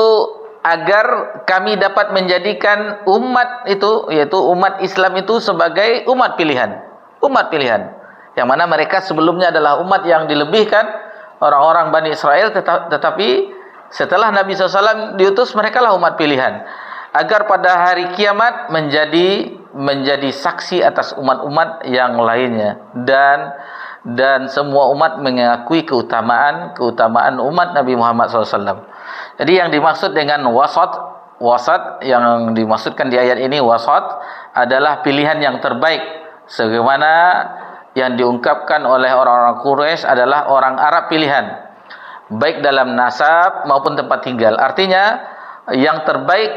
agar kami dapat menjadikan umat itu, yaitu umat Islam itu, sebagai umat pilihan. Umat pilihan. Yang mana mereka sebelumnya adalah umat yang dilebihkan, orang-orang Bani Israel, tetapi setelah Nabi SAW diutus, mereka lah umat pilihan. Agar pada hari kiamat menjadi saksi atas umat-umat yang lainnya. Dan semua umat mengakui keutamaan umat Nabi Muhammad SAW. Jadi yang dimaksud dengan wasat yang dimaksudkan di ayat ini, wasat adalah pilihan yang terbaik, sebagaimana yang diungkapkan oleh orang-orang Quraisy adalah orang Arab pilihan, baik dalam nasab maupun tempat tinggal. Artinya yang terbaik,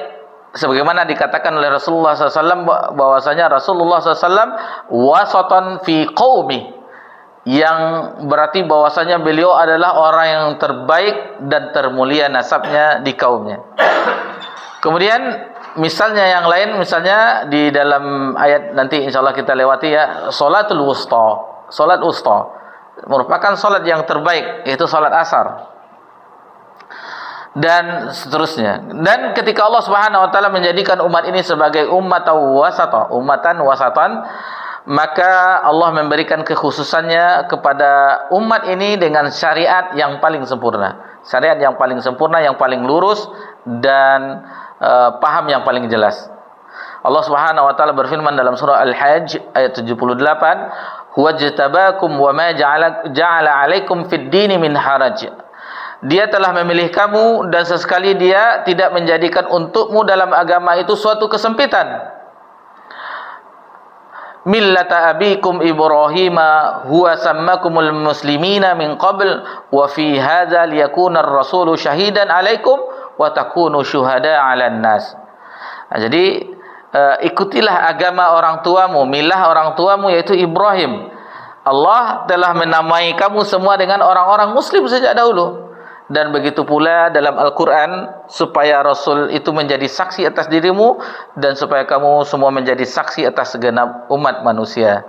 sebagaimana dikatakan oleh Rasulullah SAW, bahwasanya Rasulullah SAW wasatan fi qaumi, yang berarti bahwasanya beliau adalah orang yang terbaik dan termulia nasabnya di kaumnya. Kemudian misalnya yang lain, misalnya di dalam ayat nanti insyaallah kita lewati ya, salatul wusta. Salat wusta merupakan salat yang terbaik, yaitu salat asar. Dan seterusnya. Dan ketika Allah Subhanahu wa taala menjadikan umat ini sebagai ummatan wasatan, maka Allah memberikan kekhususannya kepada umat ini dengan syariat yang paling sempurna. Syariat yang paling sempurna, yang paling lurus, dan paham yang paling jelas. Allah Subhanahu wa taala berfirman dalam surah Al-Hajj ayat 78, "Huwajtabakum wa ma ja'ala 'alaikum fid dini min haraj." Dia telah memilih kamu dan sesekali dia tidak menjadikan untukmu dalam agama itu suatu kesempitan. Millata abikum Ibrahima huwa sammakumul muslimina min qabl wa fi hadza liyakuna ar-rasulu syahidan 'alaikum wa takunu syuhada 'alan nas. Jadi ikutilah agama orang tuamu, milah orang tuamu yaitu Ibrahim. Allah telah menamai kamu semua dengan orang-orang muslim sejak dahulu. Dan begitu pula dalam Al-Quran, supaya Rasul itu menjadi saksi atas dirimu dan supaya kamu semua menjadi saksi atas segenap umat manusia.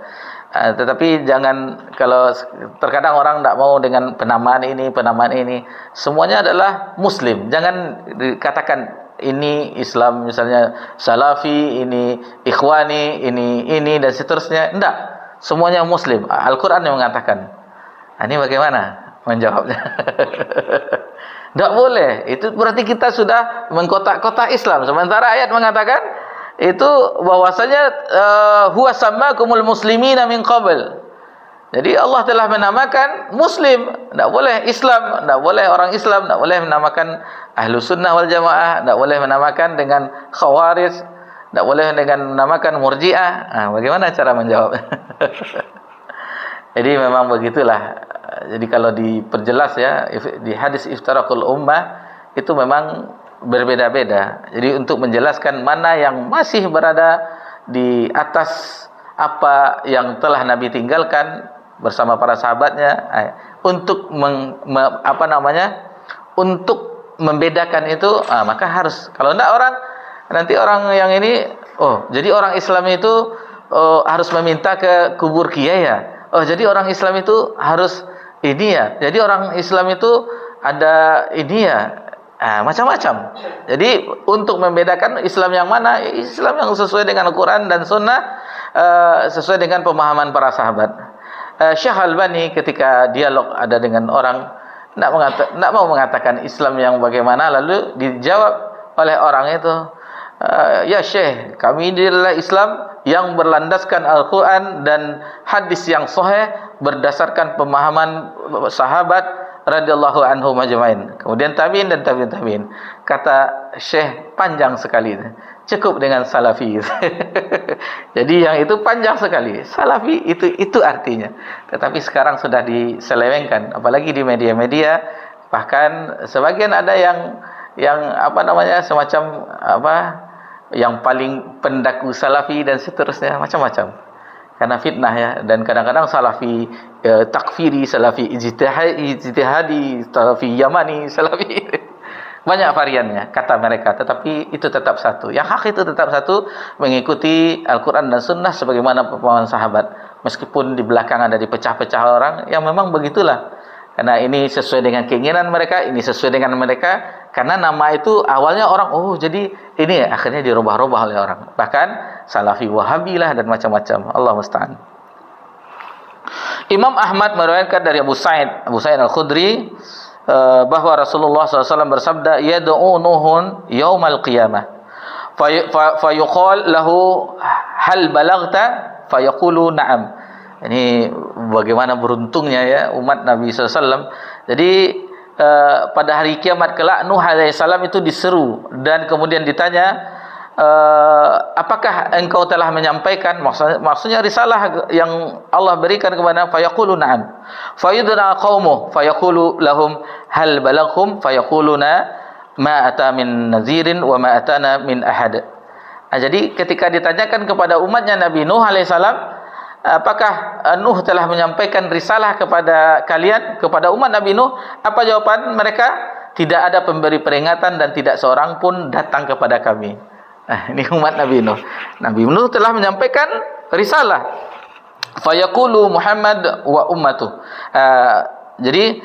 Tetapi jangan, kalau terkadang orang tidak mau dengan penamaan ini, semuanya adalah Muslim. Jangan dikatakan ini Islam, misalnya Salafi, ini Ikhwani, ini dan seterusnya. Tidak, semuanya Muslim. Al-Quran yang mengatakan. Ini bagaimana menjawabnya? Tidak boleh. Itu berarti kita sudah mengkotak-kotak Islam. Sementara ayat mengatakan itu bahwasanya huwa sammakumul muslimina min qabl. Jadi Allah telah menamakan Muslim. Tidak boleh Islam, tidak boleh orang Islam, tidak boleh menamakan Ahlu Sunnah wal Jamaah, tidak boleh menamakan dengan Khawarij, tidak boleh dengan menamakan Murji'ah. Bagaimana cara menjawab? Jadi memang begitulah. Jadi kalau diperjelas ya, di hadis iftarakul ummah itu memang berbeda-beda. Jadi untuk menjelaskan mana yang masih berada di atas apa yang telah Nabi tinggalkan bersama para sahabatnya, untuk untuk membedakan itu, maka harus. Kalau tidak nanti orang yang ini, jadi orang Islam itu harus meminta ke kubur kiai ya. Jadi orang Islam itu harus ini ya. Jadi orang Islam itu ada ini ya. Macam-macam. Jadi untuk membedakan Islam yang mana, Islam yang sesuai dengan Al-Quran dan Sunnah, sesuai dengan pemahaman para sahabat. Syekh Albani ketika dialog ada dengan orang, tidak mau mengatakan Islam yang bagaimana, lalu dijawab oleh orang itu, ya Syekh, kami ini adalah Islam yang berlandaskan Al-Quran dan hadis yang sahih berdasarkan pemahaman sahabat radhiyallahu anhum ajmain. Kemudian tabi'in dan tabi'in. Kata Syekh, panjang sekali. Cukup dengan Salafi. Jadi yang itu panjang sekali. Salafi itu artinya. Tetapi sekarang sudah diselewengkan, apalagi di media-media. Bahkan sebagian ada yang semacam yang paling pendaku Salafi dan seterusnya, macam-macam. Karena fitnah ya, dan kadang-kadang Salafi takfiri, Salafi ijtihadi, Salafi Yamani, Salafi banyak variannya kata mereka, tetapi itu tetap satu. Yang hak itu tetap satu, mengikuti Al-Quran dan Sunnah sebagaimana pemahaman sahabat. Meskipun di belakang ada dipecah-pecah orang, yang memang begitulah. Karena ini sesuai dengan keinginan mereka, ini sesuai dengan mereka. Karena nama itu awalnya orang, jadi ini ya, akhirnya dirubah-rubah oleh orang. Bahkan Salafi Wahabi lah dan macam-macam. Allah musta'an. Imam Ahmad meriwayatkan dari Abu Sa'id Al-Khudri bahwa Rasulullah SAW bersabda, yad'u Nuhun yaumal qiyamah fayuqal lahu hal balagta fayaqulu na'am. Ini bagaimana beruntungnya ya umat Nabi SAW. Jadi pada hari kiamat kelak, Nuh alaihissalam itu diseru dan kemudian ditanya, apakah engkau telah menyampaikan, maksudnya risalah yang Allah berikan kepada, fayaqulu na'am. Fayudna qaumuh fayaqulu lahum hal balaghum fayaquluna ma ata min nazirin wa ma atana min ahad. Jadi ketika ditanyakan kepada umatnya Nabi Nuh alaihissalam, apakah Nuh telah menyampaikan risalah kepada kalian, kepada umat Nabi Nuh? Apa jawaban mereka? Tidak ada pemberi peringatan dan tidak seorang pun datang kepada kami. Ini umat Nabi Nuh. Nabi Nuh telah menyampaikan risalah. Fayaqulu Muhammad wa ummatuh. Jadi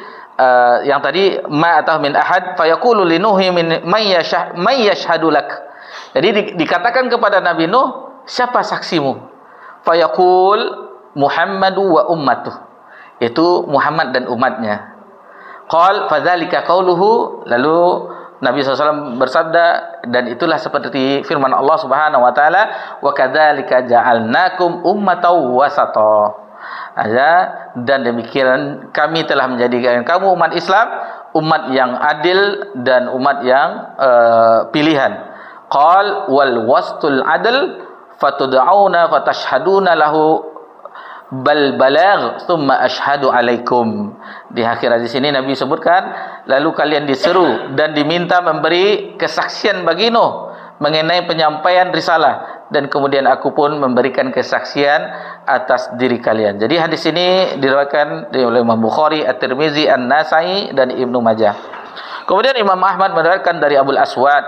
yang tadi ma atah min ahad fayaqulu li Nuhi min may yashhadu lak. Jadi dikatakan kepada Nabi Nuh, siapa saksimu? Fayaqul Muhammadu wa ummatuh, itu Muhammad dan umatnya. Qal fadzalika qauluhu, lalu Nabi SAW bersabda, dan itulah seperti firman Allah Subhanahu wa taala, wa kadzalika ja'alnakum ummatan wasata. Dan demikian kami telah menjadikan kamu umat Islam umat yang adil dan umat yang pilihan. Qal wal wastul adl fatud'auna fatashhaduna lahu bal balagh thumma ashhadu alaikum. Di akhir hadis ini Nabi sebutkan, lalu kalian diseru dan diminta memberi kesaksian bagi Nuh mengenai penyampaian risalah, dan kemudian aku pun memberikan kesaksian atas diri kalian. Jadi hadis ini diriwayatkan oleh Imam Bukhari, At-Tirmizi, An-Nasai dan Ibnu Majah. Kemudian Imam Ahmad meriwayatkan dari Abul Aswad.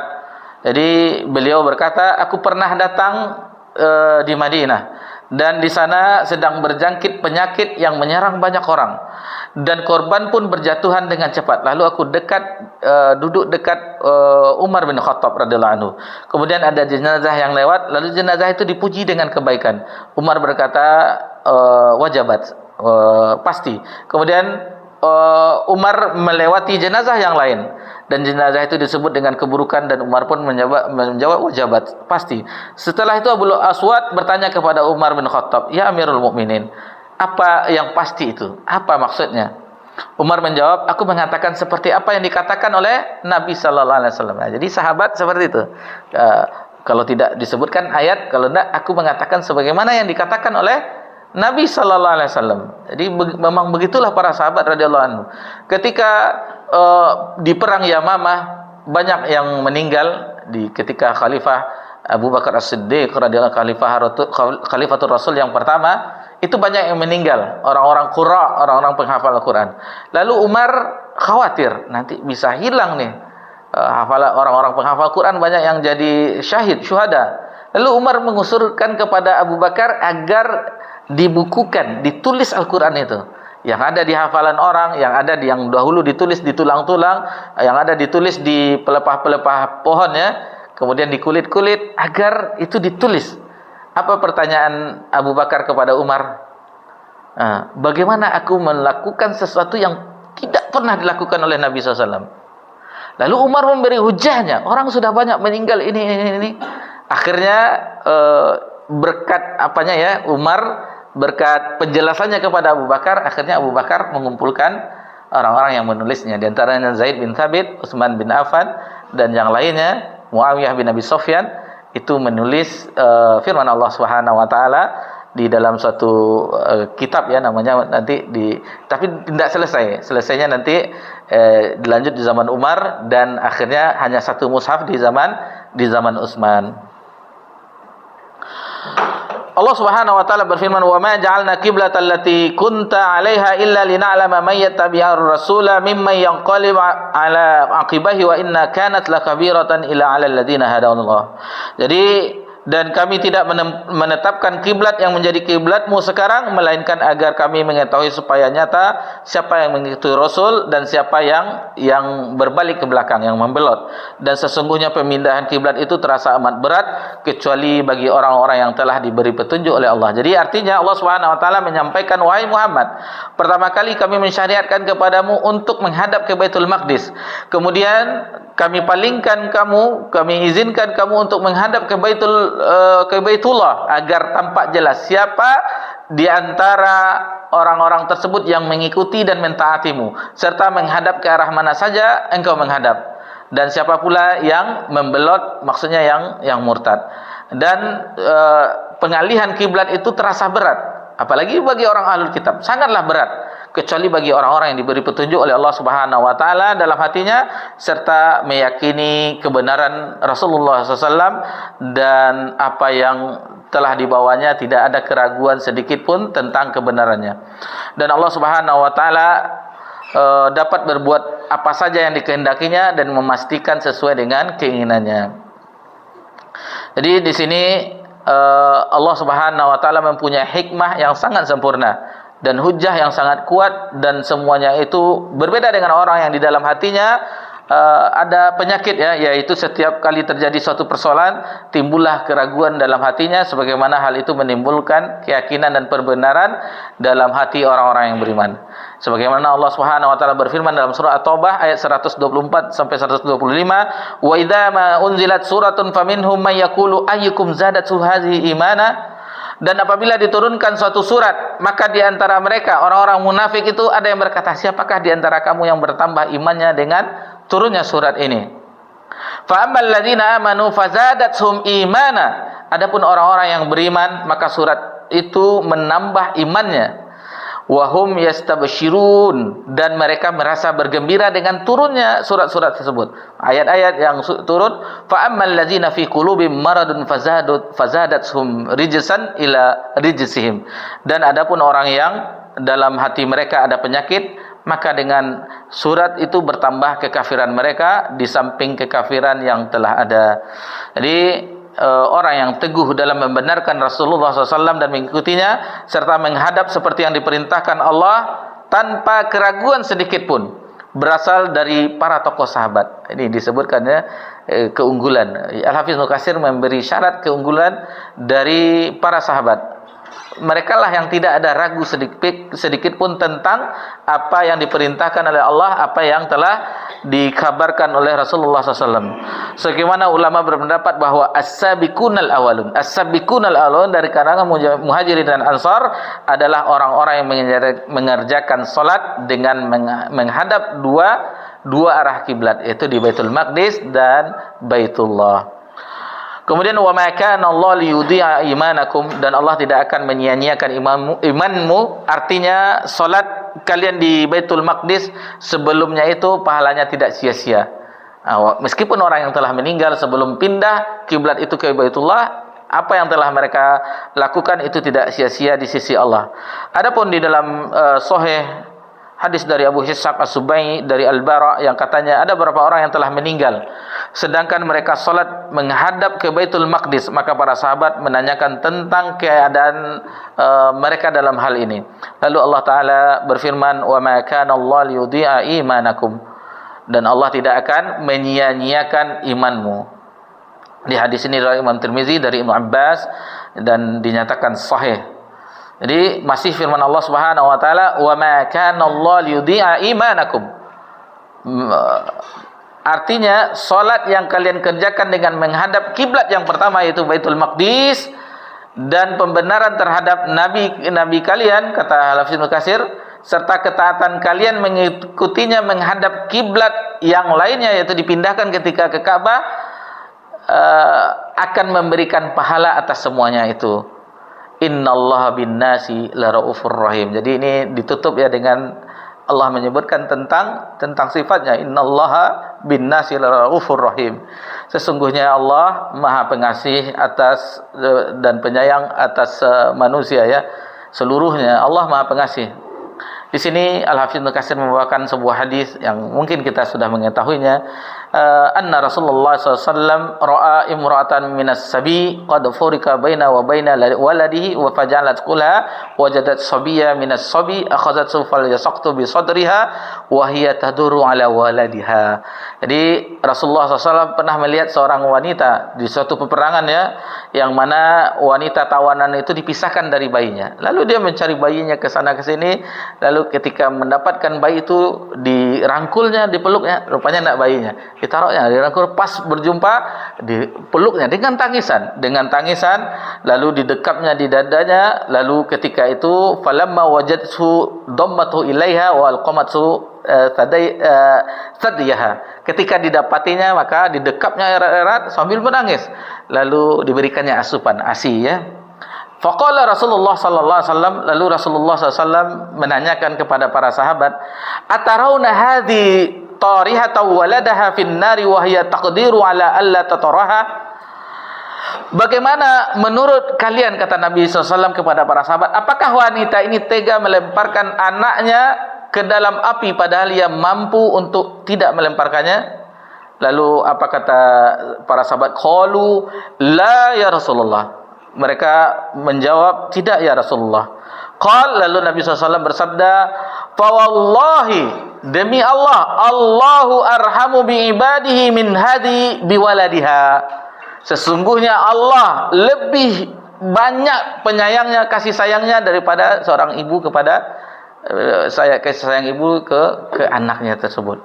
Jadi beliau berkata, aku pernah datang di Madinah, dan di sana sedang berjangkit penyakit yang menyerang banyak orang, dan korban pun berjatuhan dengan cepat. Lalu aku duduk dekat Umar bin Khattab radhiyallahu anhu. Kemudian ada jenazah yang lewat, lalu jenazah itu dipuji dengan kebaikan. Umar berkata, wajabat, pasti. Kemudian Umar melewati jenazah yang lain, dan jenazah itu disebut dengan keburukan, dan Umar pun menjawab wajabat, pasti. Setelah itu Abu Aswad bertanya kepada Umar bin Khattab, ya Amirul Mukminin, apa yang pasti itu? Apa maksudnya? Umar menjawab, aku mengatakan seperti apa yang dikatakan oleh Nabi sallallahu alaihi wasallam. Nah, jadi sahabat seperti itu. Kalau tidak disebutkan ayat, kalau tidak aku mengatakan sebagaimana yang dikatakan oleh Nabi sallallahu alaihi wasallam. Jadi memang begitulah para sahabat radhiyallahu anhu. Ketika di perang Yamamah banyak yang meninggal ketika Khalifah Abu Bakar As-Siddiq radhiyallahu Khalifatul Rasul yang pertama, itu banyak yang meninggal, orang-orang qurra, orang-orang penghafal Al-Qur'an. Lalu Umar khawatir nanti bisa hilang nih orang-orang penghafal Al-Qur'an, banyak yang jadi syuhada. Lalu Umar mengusulkan kepada Abu Bakar agar dibukukan, ditulis Al-Quran itu, yang ada di hafalan orang, yang dahulu ditulis di tulang-tulang, yang ada ditulis di pelepah-pelepah pohon ya, kemudian dikulit-kulit, agar itu ditulis. Apa pertanyaan Abu Bakar kepada Umar? Bagaimana aku melakukan sesuatu yang tidak pernah dilakukan oleh Nabi SAW? Lalu Umar memberi hujahnya, orang sudah banyak meninggal ini. Akhirnya berkat Umar, berkat penjelasannya kepada Abu Bakar, akhirnya Abu Bakar mengumpulkan orang-orang yang menulisnya, di antaranya Zaid bin Thabit, Utsman bin Affan, dan yang lainnya, Muawiyah bin Abi Sufyan, itu menulis firman Allah Subhanahu wa taala di dalam suatu kitab ya, namanya nanti tapi tidak selesainya nanti dilanjut di zaman Umar, dan akhirnya hanya satu mushaf di zaman Utsman. Allah Subhanahu wa taala berfirman, "Wa ma ja'alna qiblatan allati kunta 'alaiha illa lina'lama man yattabi'ur rasula mimman yanqalib 'ala 'aqibahi wa inna kanat lakabiratan illa 'alal ladzina hadallah." Jadi, dan kami tidak menetapkan kiblat yang menjadi kiblatmu sekarang, melainkan agar kami mengetahui supaya nyata siapa yang mengikuti Rasul dan siapa yang berbalik ke belakang, yang membelot. Dan sesungguhnya pemindahan kiblat itu terasa amat berat, kecuali bagi orang-orang yang telah diberi petunjuk oleh Allah. Jadi artinya Allah Subhanahu wa taala menyampaikan, wahai Muhammad, pertama kali kami mensyariatkan kepadamu untuk menghadap ke Baitul Maqdis. Kemudian kami izinkan kamu untuk menghadap ke Baitullah, agar tampak jelas siapa di antara orang-orang tersebut yang mengikuti dan mentaatimu, serta menghadap ke arah mana saja engkau menghadap, dan siapa pula yang membelot, maksudnya yang murtad. Dan pengalihan kiblat itu terasa berat, apalagi bagi orang ahlul kitab, sangatlah berat, kecuali bagi orang-orang yang diberi petunjuk oleh Allah Subhanahu wa taala dalam hatinya, serta meyakini kebenaran Rasulullah SAW dan apa yang telah dibawanya, tidak ada keraguan sedikit pun tentang kebenarannya. Dan Allah Subhanahu wa taala dapat berbuat apa saja yang dikehendakinya dan memastikan sesuai dengan keinginannya. Jadi di sini Allah Subhanahu wa taala mempunyai hikmah yang sangat sempurna dan hujah yang sangat kuat, dan semuanya itu berbeda dengan orang yang di dalam hatinya ada penyakit ya, yaitu setiap kali terjadi suatu persoalan timbullah keraguan dalam hatinya, sebagaimana hal itu menimbulkan keyakinan dan perbenaran dalam hati orang-orang yang beriman. Sebagaimana Allah Subhanahu wa taala berfirman dalam surah At-Taubah ayat 124 sampai 125, "Wa idza ma unzilat suratun faminhum may yaqulu ayyukum zadatu hadhihi imana." Dan apabila diturunkan suatu surat, maka di antara mereka orang-orang munafik itu ada yang berkata, siapakah di antara kamu yang bertambah imannya dengan turunnya surat ini? Fa ammal ladzina amanu fazadathum imana. Adapun orang-orang yang beriman, maka surat itu menambah imannya. Wahum yastabshirun, dan mereka merasa bergembira dengan turunnya surat-surat tersebut, ayat-ayat yang turun. Fa ammal ladzina fi qulubihim maradun fazadathum rijsan ila rijsihim. Dan adapun orang yang dalam hati mereka ada penyakit, maka dengan surat itu bertambah kekafiran mereka di samping kekafiran yang telah ada. Jadi orang yang teguh dalam membenarkan Rasulullah SAW dan mengikutinya serta menghadap seperti yang diperintahkan Allah tanpa keraguan sedikit pun, berasal dari para tokoh sahabat. Ini disebutkannya keunggulan. Al-Hafiz Ibnu Katsir memberi syarat keunggulan dari para sahabat. Mereka lah yang tidak ada ragu sedikit pun tentang apa yang diperintahkan oleh Allah, apa yang telah dikabarkan oleh Rasulullah SAW. Sebagaimana ulama berpendapat bahwa as-sabiqunal awalun dari kalangan muhajirin dan ansar adalah orang-orang yang mengerjakan salat dengan menghadap dua arah kiblat, yaitu di Baitul Maqdis dan Baitullah. Kemudian wa ma kana Allah liyudhi'a imanakum, dan Allah tidak akan menyia-nyiakan imanmu, artinya salat kalian di Baitul Maqdis sebelumnya itu pahalanya tidak sia-sia. Meskipun orang yang telah meninggal sebelum pindah kiblat itu ke Baitullah, apa yang telah mereka lakukan itu tidak sia-sia di sisi Allah. Adapun di dalam sahih hadis dari Abu Ishaq As-Subai dari Al-Bara yang katanya ada beberapa orang yang telah meninggal sedangkan mereka salat menghadap ke Baitul Maqdis, maka para sahabat menanyakan tentang keadaan mereka dalam hal ini. Lalu Allah Ta'ala berfirman, wa ma kana Allah liyudhi'a imanakum, dan Allah tidak akan menyia-nyiakan imanmu. Di hadis ini dari Imam Tirmizi dari Ibnu Abbas dan dinyatakan sahih. Jadi masih firman Allah Subhanahu wa taala, wa ma kana Allah liyudhi'a imanakum. Artinya salat yang kalian kerjakan dengan menghadap kiblat yang pertama yaitu Baitul Maqdis dan pembenaran terhadap nabi kalian, kata Al-Hafiz Ibnu Katsir, serta ketaatan kalian mengikutinya menghadap kiblat yang lainnya yaitu dipindahkan ketika ke Ka'bah, akan memberikan pahala atas semuanya itu. Innallaha bin-nasi laraufur rahim. Jadi ini ditutup ya dengan Allah menyebutkan tentang sifatnya, innallaha bin-nasi laraufur rahim. Sesungguhnya Allah Maha Pengasih atas dan penyayang atas manusia ya, seluruhnya. Allah Maha Pengasih. Di sini Al-Hafiz Ibnu Katsir membawakan sebuah hadis yang mungkin kita sudah mengetahuinya. Anna Rasulullah SAW ra'a imra'atan minas sabi qad furika baina wa baina waladihi wa fajalat qula wajadat sabiyya minas sabi akhazat fal yasaqtu bi sadriha wa hiya taduru ala waladiha. Jadi Rasulullah SAW pernah melihat seorang wanita di suatu peperangan ya, yang mana wanita tawanan itu dipisahkan dari bayinya. Lalu dia mencari bayinya ke sana ke sini, lalu ketika mendapatkan bayi itu dirangkulnya, dipeluknya, rupanya tidak bayinya. Ditaruhnya, dirangkul, pas berjumpa dipeluknya dengan tangisan, lalu didekapnya di dadanya, lalu ketika itu falamma wajadtu dhammatu ilaiha wa alqamatsu thadiyaha. Ketika didapatinya maka didekapnya erat-erat sambil menangis, lalu diberikannya asupan ASI ya. Faqala Rasulullah sallallahu alaihi wasallam, lalu Rasulullah sallallahu alaihi wasallam menanyakan kepada para sahabat, atarawna hadhi tarihata waladaha fin nari wa hiya taqdiru ala alla tataraha. Bagaimana menurut kalian, kata Nabi SAW kepada para sahabat, apakah wanita ini tega melemparkan anaknya ke dalam api padahal ia mampu untuk tidak melemparkannya? Lalu apa kata para sahabat? Qalu la ya Rasulullah. Mereka menjawab, tidak ya Rasulullah. Lalu Nabi SAW bersabda, fa wallahi, demi Allah, Allahu arhamu bi ibadihi min hadi biwaladiha. Sesungguhnya Allah lebih banyak penyayangnya, kasih sayangnya daripada seorang ibu kepada kasih sayang ibu ke anaknya tersebut.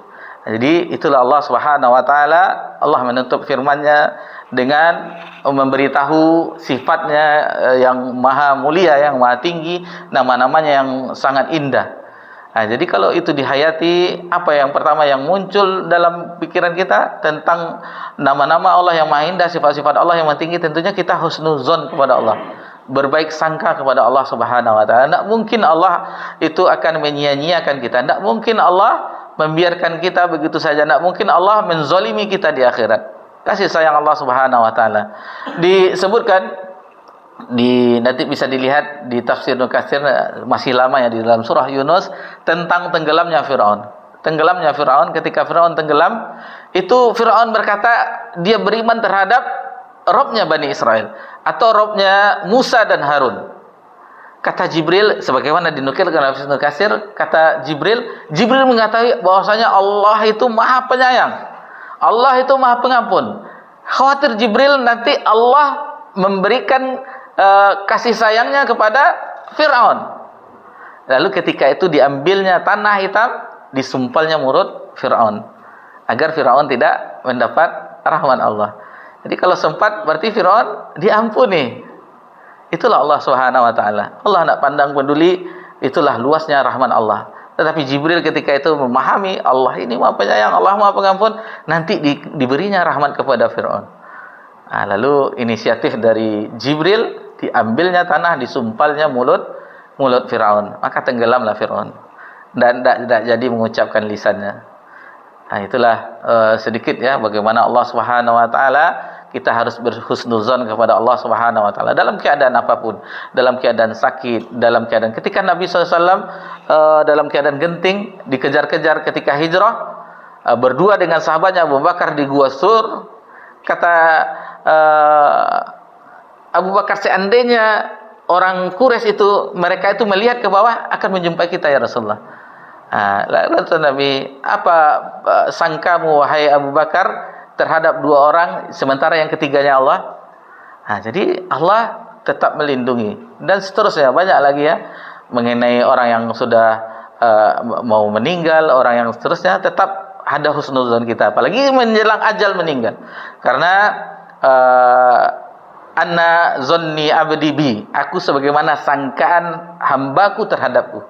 Jadi itulah Allah Subhanahu wa taala, Allah menutup firman-Nya dengan memberitahu sifatnya yang maha mulia, yang maha tinggi, nama-namanya yang sangat indah. Nah, jadi kalau itu dihayati, apa yang pertama yang muncul dalam pikiran kita tentang nama-nama Allah yang maha indah, sifat-sifat Allah yang maha tinggi, tentunya kita husnuzon kepada Allah, berbaik sangka kepada Allah Subhanahu wa taala. Tidak mungkin Allah itu akan menyia-nyiakan kita. Tidak mungkin Allah membiarkan kita begitu saja. Tidak mungkin Allah menzalimi kita di akhirat. Kasih sayang Allah Subhanahu wa taala disebutkan nanti bisa dilihat di tafsir Ibnu Katsir, masih lama ya, di dalam surah Yunus, tentang tenggelamnya Firaun. Tenggelamnya Firaun, ketika Firaun tenggelam, itu Firaun berkata dia beriman terhadap Robnya Bani Israel atau Robnya Musa dan Harun. Kata Jibril, sebagaimana dinukil dalam tafsir Ibnu Katsir, kata Jibril mengatakan bahwasanya Allah itu maha penyayang, Allah itu maha pengampun. Khawatir Jibril nanti Allah memberikan kasih sayangnya kepada Fir'aun. Lalu ketika itu diambilnya tanah hitam, disumpalnya mulut Fir'aun, agar Fir'aun tidak mendapat rahmat Allah. Jadi kalau sempat berarti Fir'aun diampuni. Itulah Allah Subhanahu wa taala. Allah tidak pandang peduli, itulah luasnya rahmat Allah. Tetapi Jibril ketika itu memahami Allah ini maha penyayang, Allah maha pengampun, nanti diberinya rahmat kepada Fir'aun. Nah, lalu inisiatif dari Jibril, diambilnya tanah, disumpalnya mulut Firaun, maka tenggelamlah Firaun dan tidak jadi mengucapkan lisannya. Nah, itulah sedikit ya bagaimana Allah Subhanahu wa taala, kita harus berhusnuzon kepada Allah Subhanahu wa taala dalam keadaan apapun, dalam keadaan sakit, dalam keadaan ketika Nabi SAW dalam keadaan genting, dikejar-kejar ketika hijrah, berdua dengan sahabatnya Abu Bakar di Gua Sur. Kata Abu Bakar, seandainya orang Quraisy itu, mereka itu melihat ke bawah, akan menjumpai kita ya Rasulullah. Lalu Nabi, apa sangkamu wahai Abu Bakar terhadap dua orang sementara yang ketiganya Allah? Jadi Allah tetap melindungi, dan seterusnya banyak lagi ya mengenai orang yang sudah mau meninggal, orang yang seterusnya, tetap ada husnuzon kita, apalagi menjelang ajal meninggal. Karena anna zonni abdi bi, aku sebagaimana sangkaan hambaku terhadapku.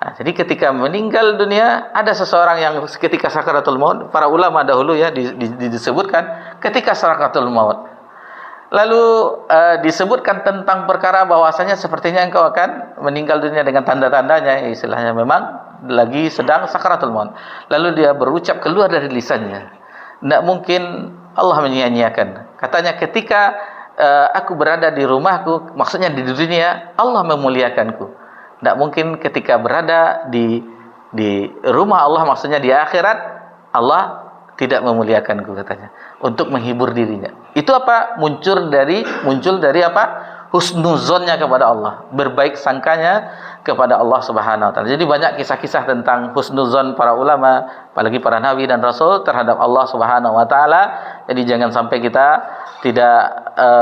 Jadi ketika meninggal dunia, ada seseorang yang ketika sakaratul maut, para ulama dahulu ya disebutkan ketika sakaratul maut, lalu disebutkan tentang perkara bahwasanya sepertinya engkau akan meninggal dunia dengan tanda-tandanya, istilahnya memang lagi sedang sakaratul maut. Lalu dia berucap keluar dari lisannya, tidak mungkin Allah menyia-nyiakan. Katanya ketika aku berada di rumahku, maksudnya di dunia, Allah memuliakanku. Tidak mungkin ketika berada di rumah Allah, maksudnya di akhirat, Allah tidak memuliakanku, katanya, untuk menghibur dirinya. Itu apa? Muncul dari apa? Husnuzonnya kepada Allah, berbaik sangkanya kepada Allah Subhanahu wa taala. Jadi banyak kisah-kisah tentang husnuzon para ulama, apalagi para nabi dan rasul terhadap Allah Subhanahu wa taala. Jadi jangan sampai kita tidak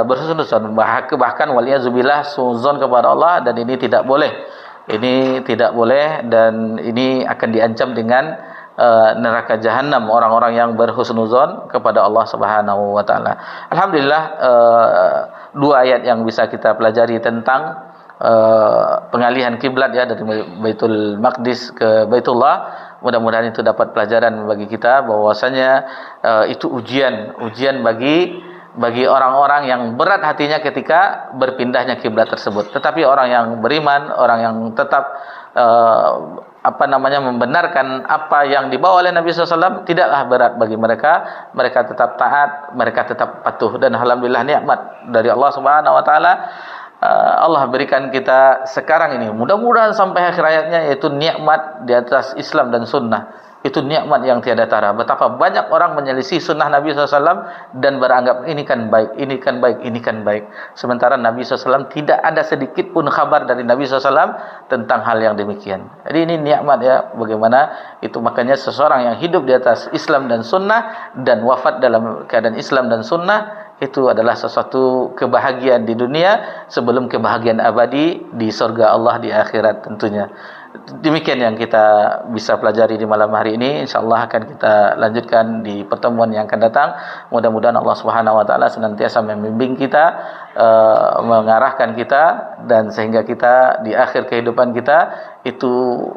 berhusnuzon, bahkan waliyazubillah suzon kepada Allah, dan ini tidak boleh. Ini tidak boleh, dan ini akan diancam dengan neraka jahanam orang-orang yang berhusnuzon kepada Allah Subhanahu wa taala. Alhamdulillah, dua ayat yang bisa kita pelajari tentang pengalihan kiblat ya dari Baitul Maqdis ke Baitullah. Mudah-mudahan itu dapat pelajaran bagi kita bahwasanya itu ujian bagi orang-orang yang berat hatinya ketika berpindahnya kiblat tersebut. Tetapi orang yang beriman, orang yang tetap membenarkan apa yang dibawa oleh Nabi SAW, tidaklah berat bagi mereka. Mereka tetap taat, mereka tetap patuh, dan alhamdulillah nikmat dari Allah Subhanahu wa taala. Allah berikan kita sekarang ini, mudah-mudahan sampai akhir hayatnya, yaitu nikmat di atas Islam dan sunnah. Itu nikmat yang tiada tara. Betapa banyak orang menyelisih sunnah Nabi SAW dan beranggap ini kan baik, ini kan baik, ini kan baik. Sementara Nabi SAW tidak ada sedikit pun kabar dari Nabi SAW tentang hal yang demikian. Jadi ini nikmat ya, bagaimana itu. Makanya seseorang yang hidup di atas Islam dan sunnah dan wafat dalam keadaan Islam dan sunnah, itu adalah sesuatu kebahagiaan di dunia sebelum kebahagiaan abadi di surga Allah di akhirat tentunya. Demikian yang kita bisa pelajari di malam hari ini. InsyaAllah akan kita lanjutkan di pertemuan yang akan datang. Mudah-mudahan Allah Subhanahu Wa Taala senantiasa membimbing kita, mengarahkan kita, dan sehingga kita di akhir kehidupan kita itu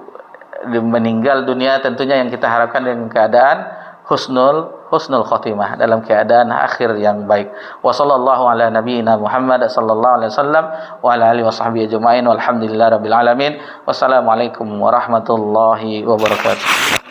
meninggal dunia tentunya yang kita harapkan dengan keadaan husnul khotimah, dalam keadaan akhir yang baik. Wa sallallahu ala nabiyyina Muhammad sallallahu alaihi wasallam wa ala alihi washabbihi ajmain walhamdulillahirabbil alamin. Wassalamualaikum warahmatullahi wabarakatuh.